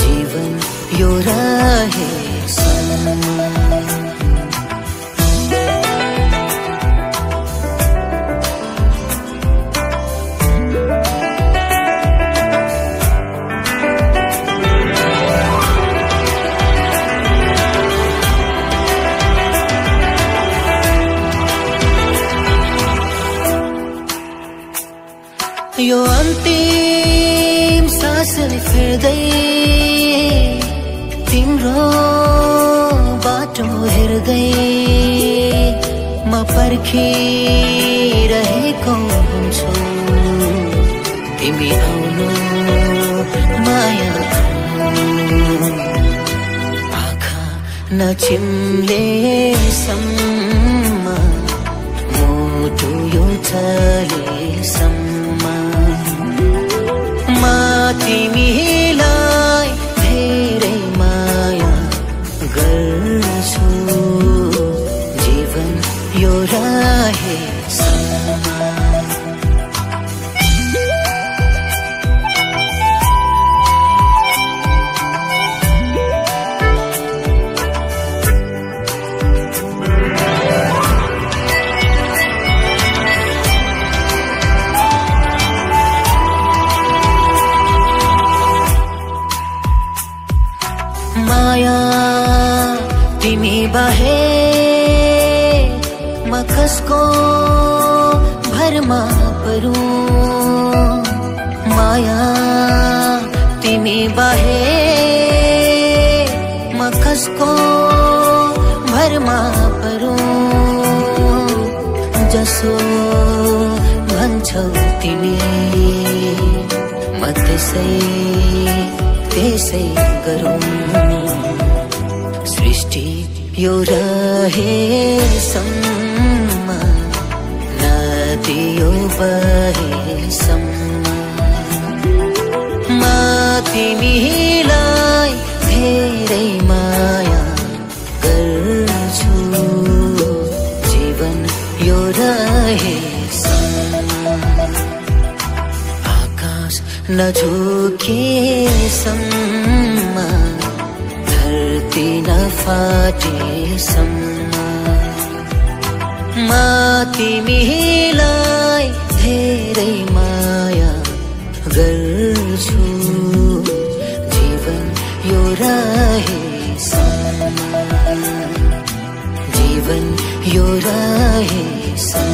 जीवन यो रहेसम्म यो अन्तिम सास फेर्दै तिम्रो बाटो हेर्दै म पर्खिरहेको हुन्छु तिमी आउनु माया आँखा नचिम्लेसम्म मुटु यो चलेसम्म म तिमीलाई धेरै माया गर्छु जीवन यो रहेसम्म माया तिमी बाहे म कसको भरमा परू माया तिमी बाहे म कसको भरमा परौं जसो भन्छौ तिमी म त्यसै गरौं सृष्टि यो रहेसम्म नदी यो बहेसम्म म तिमीलाई धेरै माया गर्छु जीवन यो रहेसम्म आकाश नझुकेसम्म धरती नफाटेसम्म म तिमीलाई धेरै माया गर्छु जीवन यो रहेसम्म जीवन यो रहेसम्म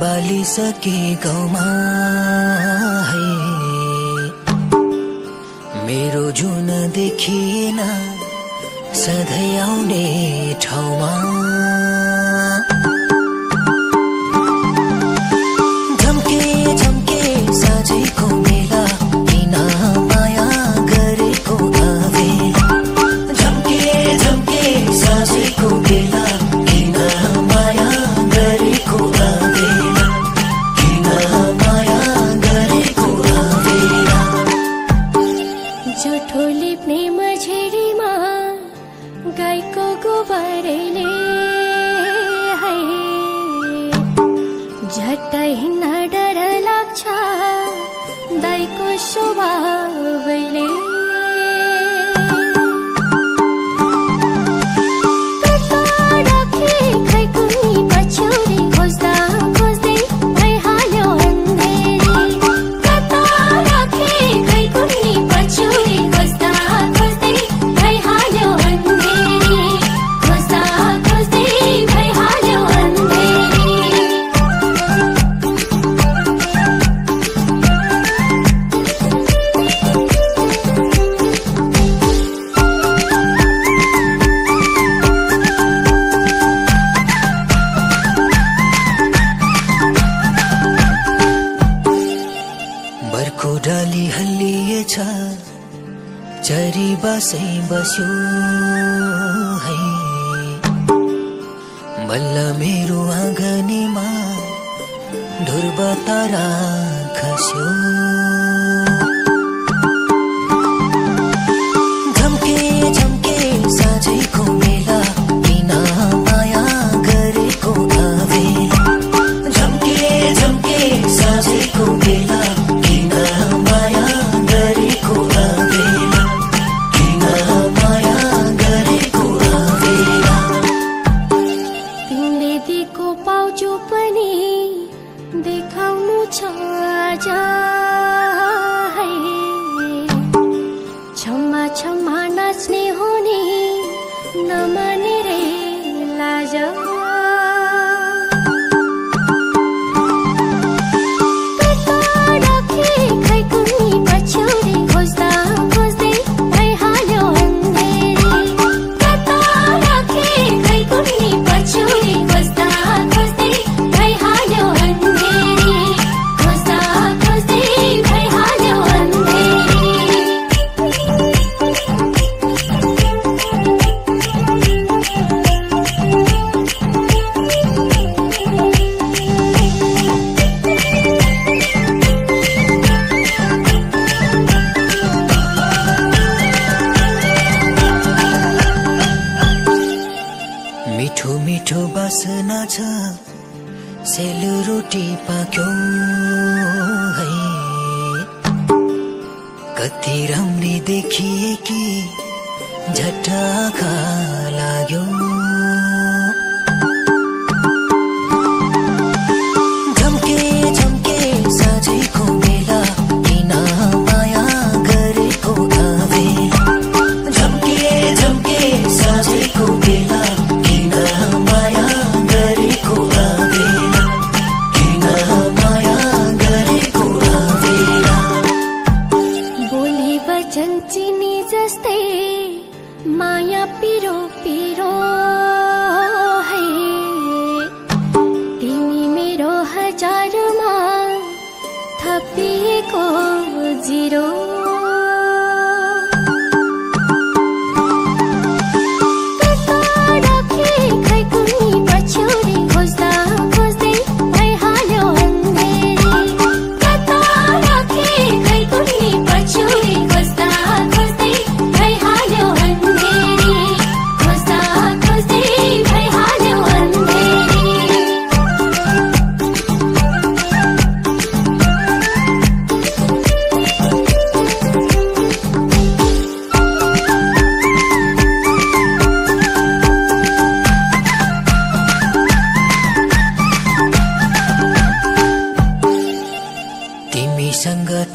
बालिसके गाउँमा है मेरो जुन देखिएन सधैँ आउने ठाउँमा झम्के झम्के साँझैको बेला किन माया गरेको अबेला झम्के झम्के साँझैको बेला किन माया गरेको अबेला किन माया गरेको अबेला जुठो लिप्ने मझेरीमा गाईको गोबरले है झट्टै हिँड्न डर लाग्छ दाइको स्वभावले डाली हल्लिएछ चरी बसै बस्यो है बल्ल मेरो आँगनीमा ध्रुव तारा खस्यो झम्के झम्के साँझैको बेला किन माया गरेको अबेला झम्के झम्के साँझैको बेला किन माया गरेको अबेला किन माया गरेको अबेला तिमीले दिएको पाउँछु पनि देखाउनु छ आज छमा नाच्ने हुने नमाने रे लाज बासना छ सेलरोटी पाक्यो है कति राम्री देखिए कि झट्टाका लाग्यो झम्के झम्के साँझैको बेला किन माया गरेको आवेला झम्के झम्के साँझैको बेला किन माया गरेको आवेला किन माया गरेको आवेला बोली वचन चिनी जस्तै माया पिरो पिरो है तिमी मेरो हजारमा थपिएको जिरो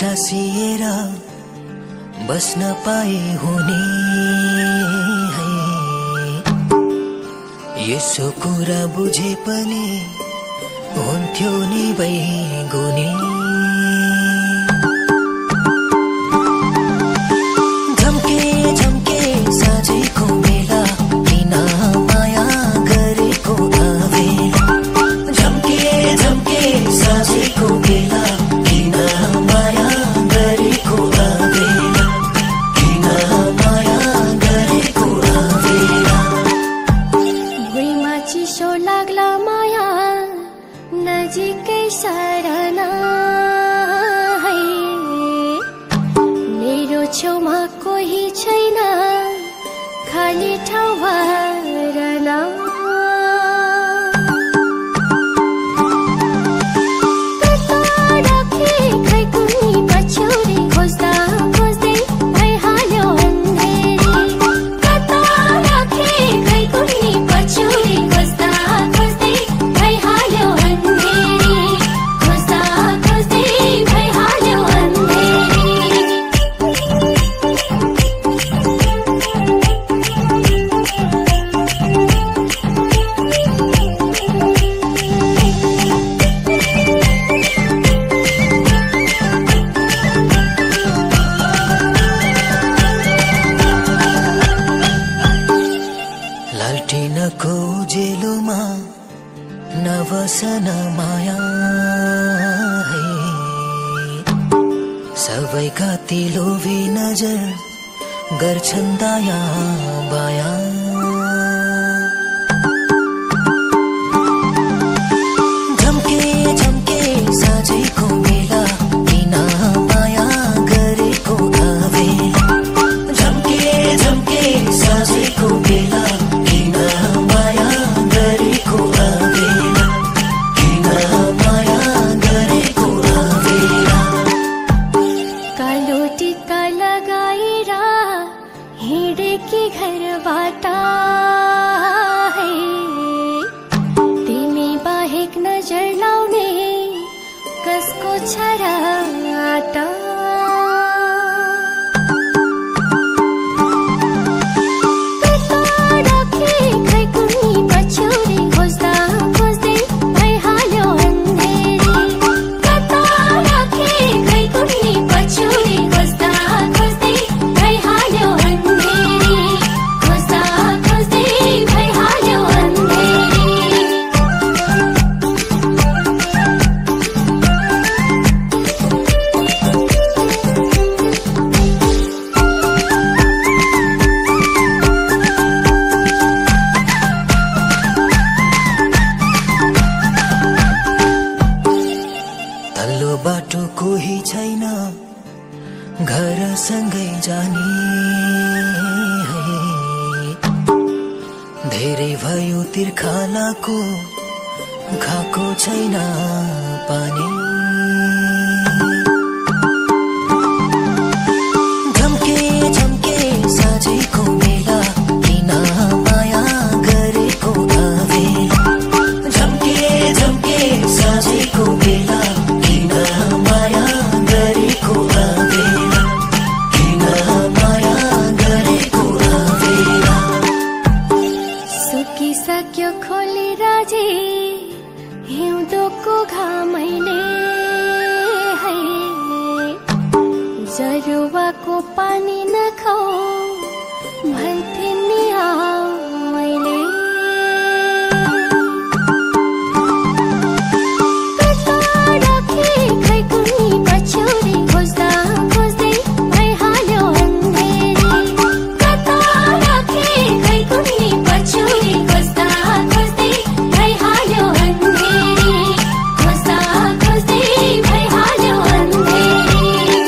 टाँसिएर बस्न पाए हुने है यसो कुरा बुझे पनि हुन्थ्यो नि बैगुनी झम्के झम्के साँझैको बेला किन माया गरेको आवेला झम्के झम्के साँझैको बेला किन माया गरेको आवेला किन माया गरेको आवेला भुइँमा चिसो लाग्ला माया नजिकै सरना है मेरो छेउमा कोही छैन खाली ठाउँ भरन लालटिनको उजेलोमा नबसन माया है सबैका तिलोभी नजर गर्छन् दाया बाया झम्के झम्के साँझैको बेला किन माया गरेको आवेला झम्के झम्के साँझैको बेला किन माया गरेको आवेला किन माया गरेको आवेला कालो टीका लगाएर हिँडेकी घरबाट है तिमी बाहेक नजर लाउने कसको छ र आटा धेरै भयो तिर्खालाको खाएको छैन पानी झम्के झम्के साँझेको बेला किन माया गरेको अबेला झम्के झम्के साँझेको बेला किन माया गरेको अबेला किन माया गरेको अबेला सुकिसक्यो खोली राजे हिउँदोको घामैले है जरुवाको पानी नखाऊ भन्थे नि मैले कता राखे खै कुनी पछ्यौरी खोज्दा खोज्दै भइहाल्यो अन्धेरी कता राखे खै कुनी पछ्यौरी खोज्दा खोज्दै भइहाल्यो अन्धेरी खोज्दा खोज्दै भइहाल्यो अन्धेरी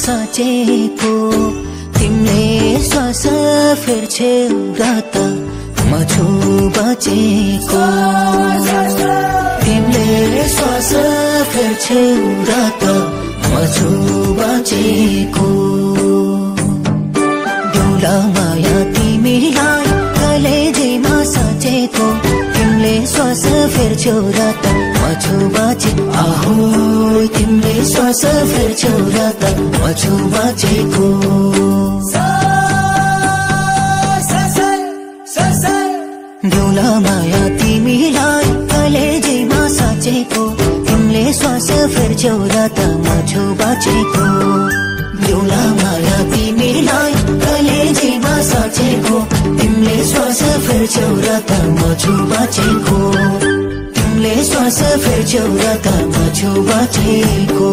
साँचेको तिमीले श्वास फेर्छौ र त म छु बाँचेको तिमीले श्वास फेर्छौ र त म छु बाँचेको देउला माया तिमीलाई कलेजेमा साँचेको तिमीले श्वास फेर्छौ र त म छु बाँचेको आहो तिमीले श्वास फेर्छौ र त म छु बाँचेको देउला माया तिमीलाई कलेजेमा साँचेको तिमीले श्वास फेर्छौ र त म छु बाँचेको देउला माया तिमीलाई कलेजेमा साँचेको तिमीले श्वास फेर्छौ र त म छु बाँचेको तिमीले श्वास फेर्छौ र त म छु बाँचेको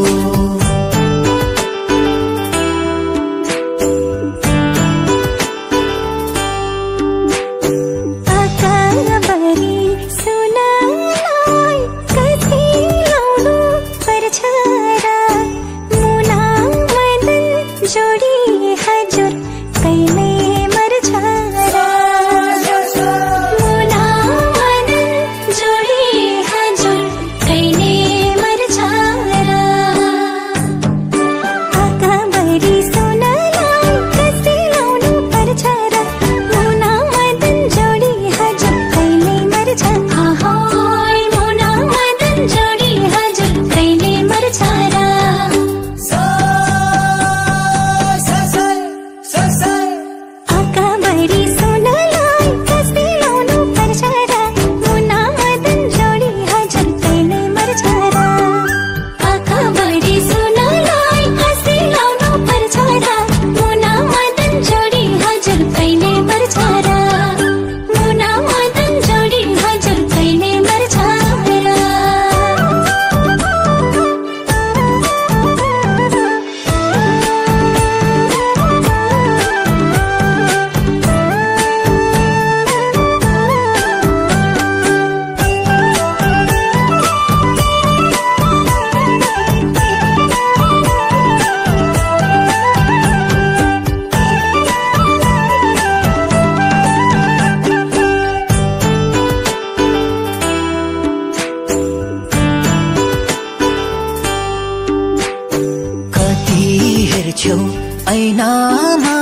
ऐनामा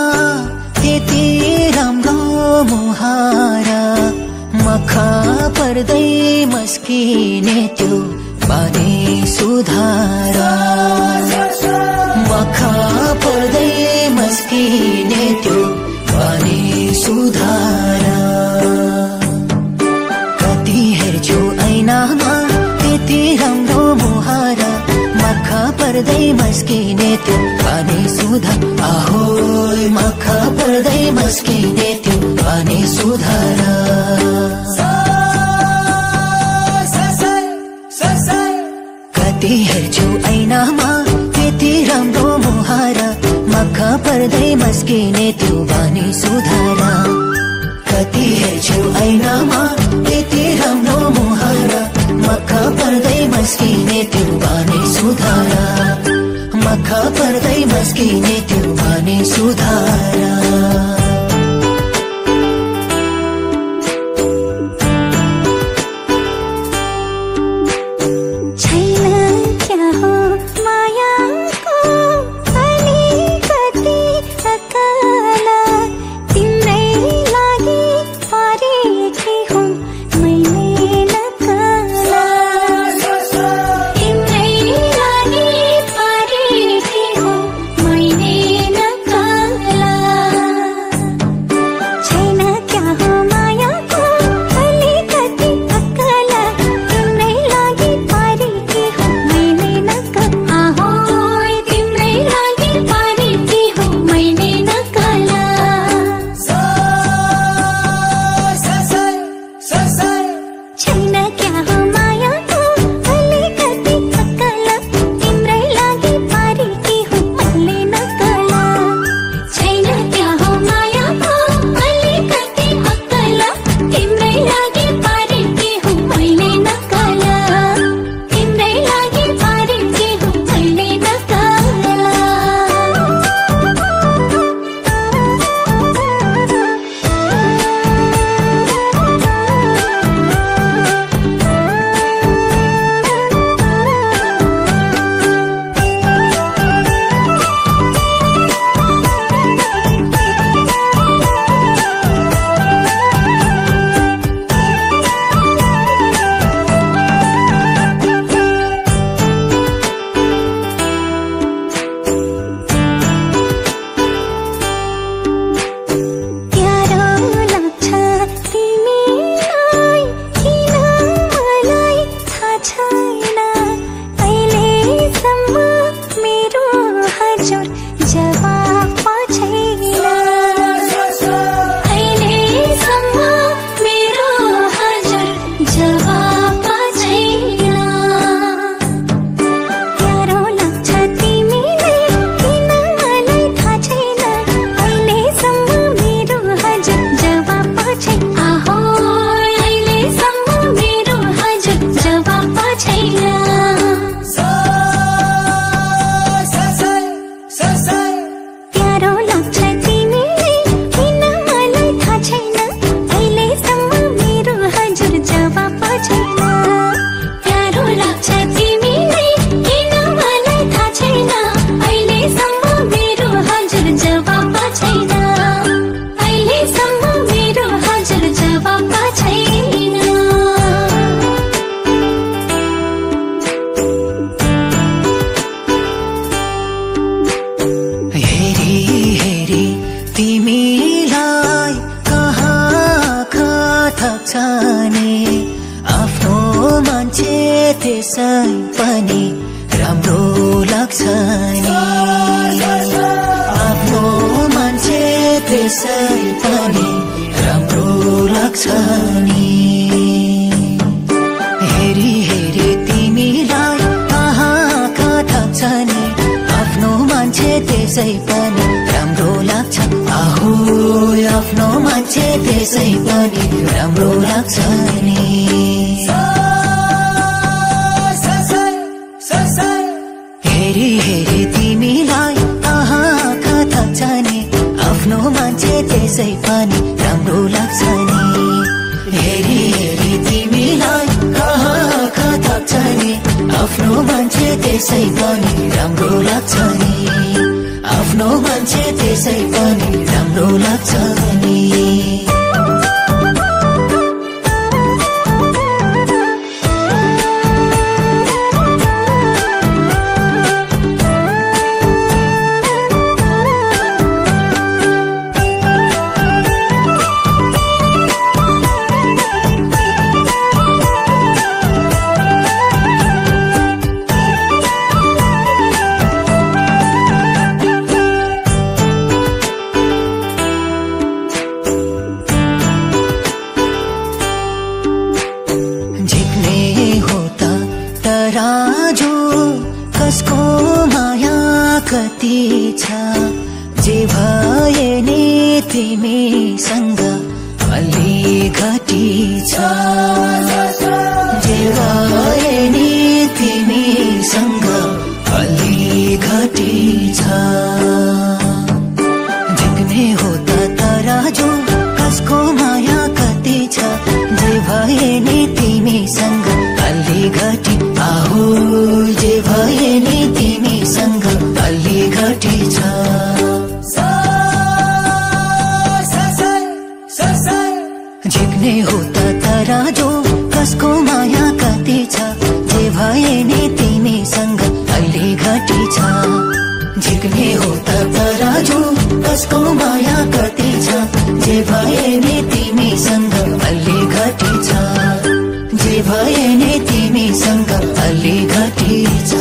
त्यति राम्रो मुहारा मखा पर्दै मस्किने त्यो बानी सुधारा मखा पर्दै मस्किने त्यो बानी सुधारा कति हेर्छु ऐनामा त्यति राम्रो मुहारा मखा पर्दै मस्किने त्यो बानी सुधार आहोय मखा पर्दै मस्किने त्यो बानी सुधारा कति हेर्छु ऐनामा त्यति राम्रो मुहारा मखा पर्दै मस्किने त्यो बानी सुधारा कति हेर्छु ऐनामा त्यति राम्रो मुहारा मखा पर्दै मस्किने त्यो बानी सुधारा मखा पर्दै मस्किने त्यो बानी सुधारा आफ्नो मान्छे त्यसै पनि राम्रो लाग्छ नि आफ्नो मान्छे त्यसै पनि राम्रो लाग्छ नि। जे भए नि तिमीसँग अलि घटी छ, जे भए नि तिमीसँग अलि घटी छ। झुक्ने हो त तराजु कसको माया कति छ, जे भए नि तिमीसँग अलि घटी। आहो जे भए नि तिमीसँग अलि घटी छ। झुक्ने हो त तराजु कसको माया कति छ, जे भए नि तिमीसँग अलि घटी छ। झुक्ने हो त तराजु कसको माया कति छ, जे भए नि तिमीसँग अलि घटी छ। जे भए नि तिमीसँग अलि घटी छ।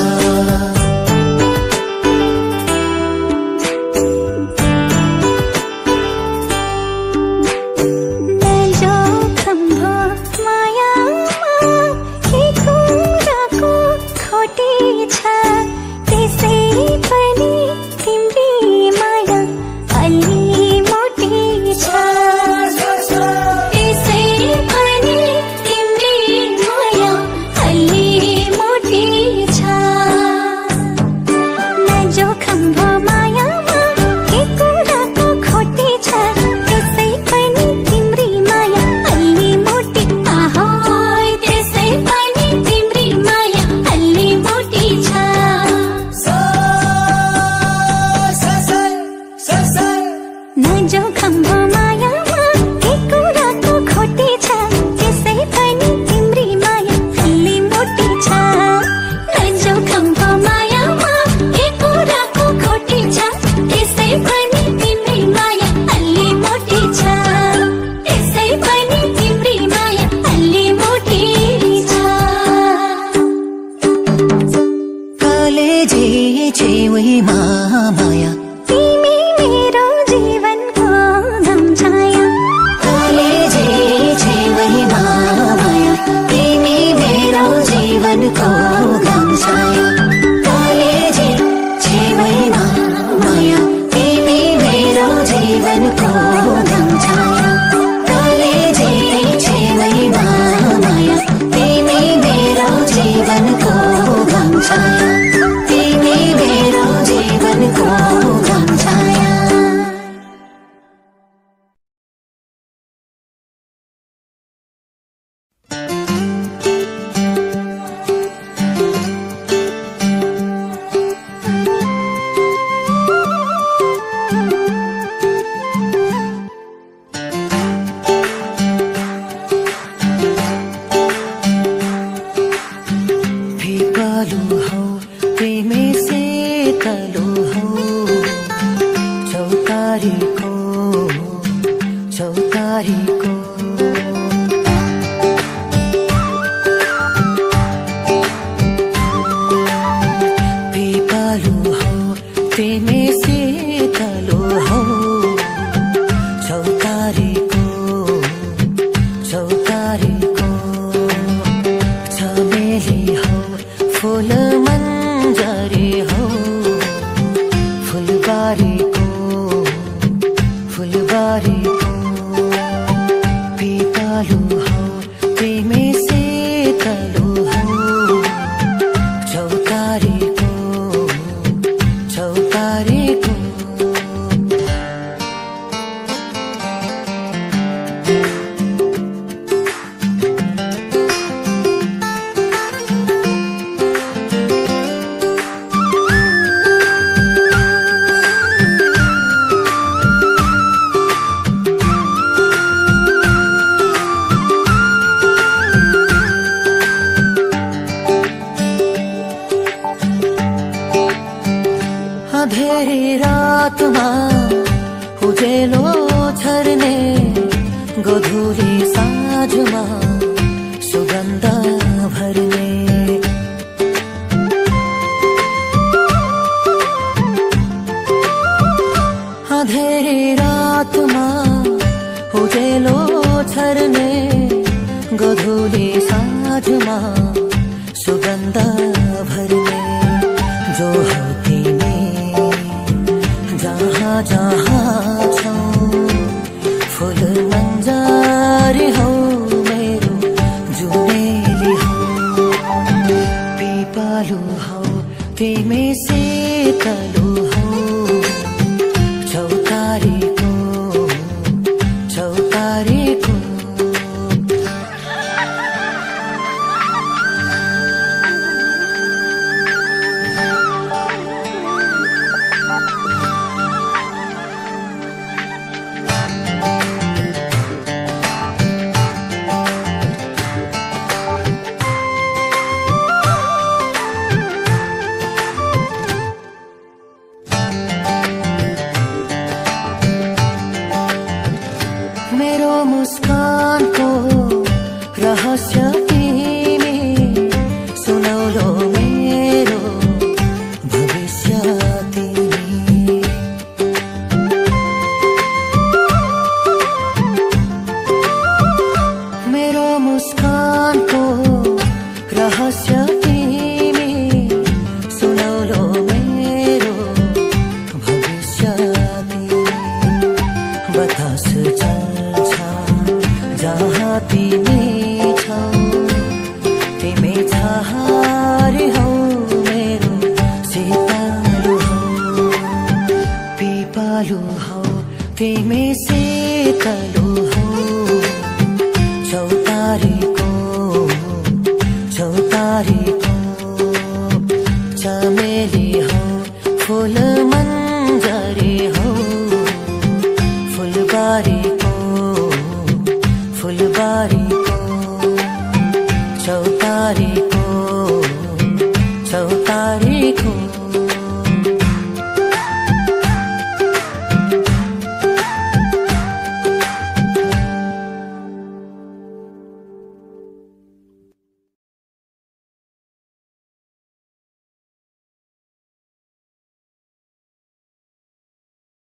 उजेलो छर्ने गोधुली साँझमा सुगन्ध भर्ने अँधेरी रातमा उजेलो छर्ने गोधुली साँझमा सुगन्ध भर्ने जो हो तिमी जहाँ जहाँ छौ फुल मन्जरी हौ मेरो जुनेली हौ पिपालु हौ तिमी शीतलु हौ चौतारीको मेरो मुस्कानको रहस्य तिमी सुनौलो मेरो भविष्य तिमी मेरो मुस्कानको रहस्य तिमी सुनौलो मेरो भविष्य तिमी बतास जहाँ तिमी छौ तिमी छहारी हौ मेरो शीतलु हौ पिपालु हौ तिमी शीतलु हौ चौतारीको चमेली हौ फुल मन्जरी हौ फुलबारीको चौतारीको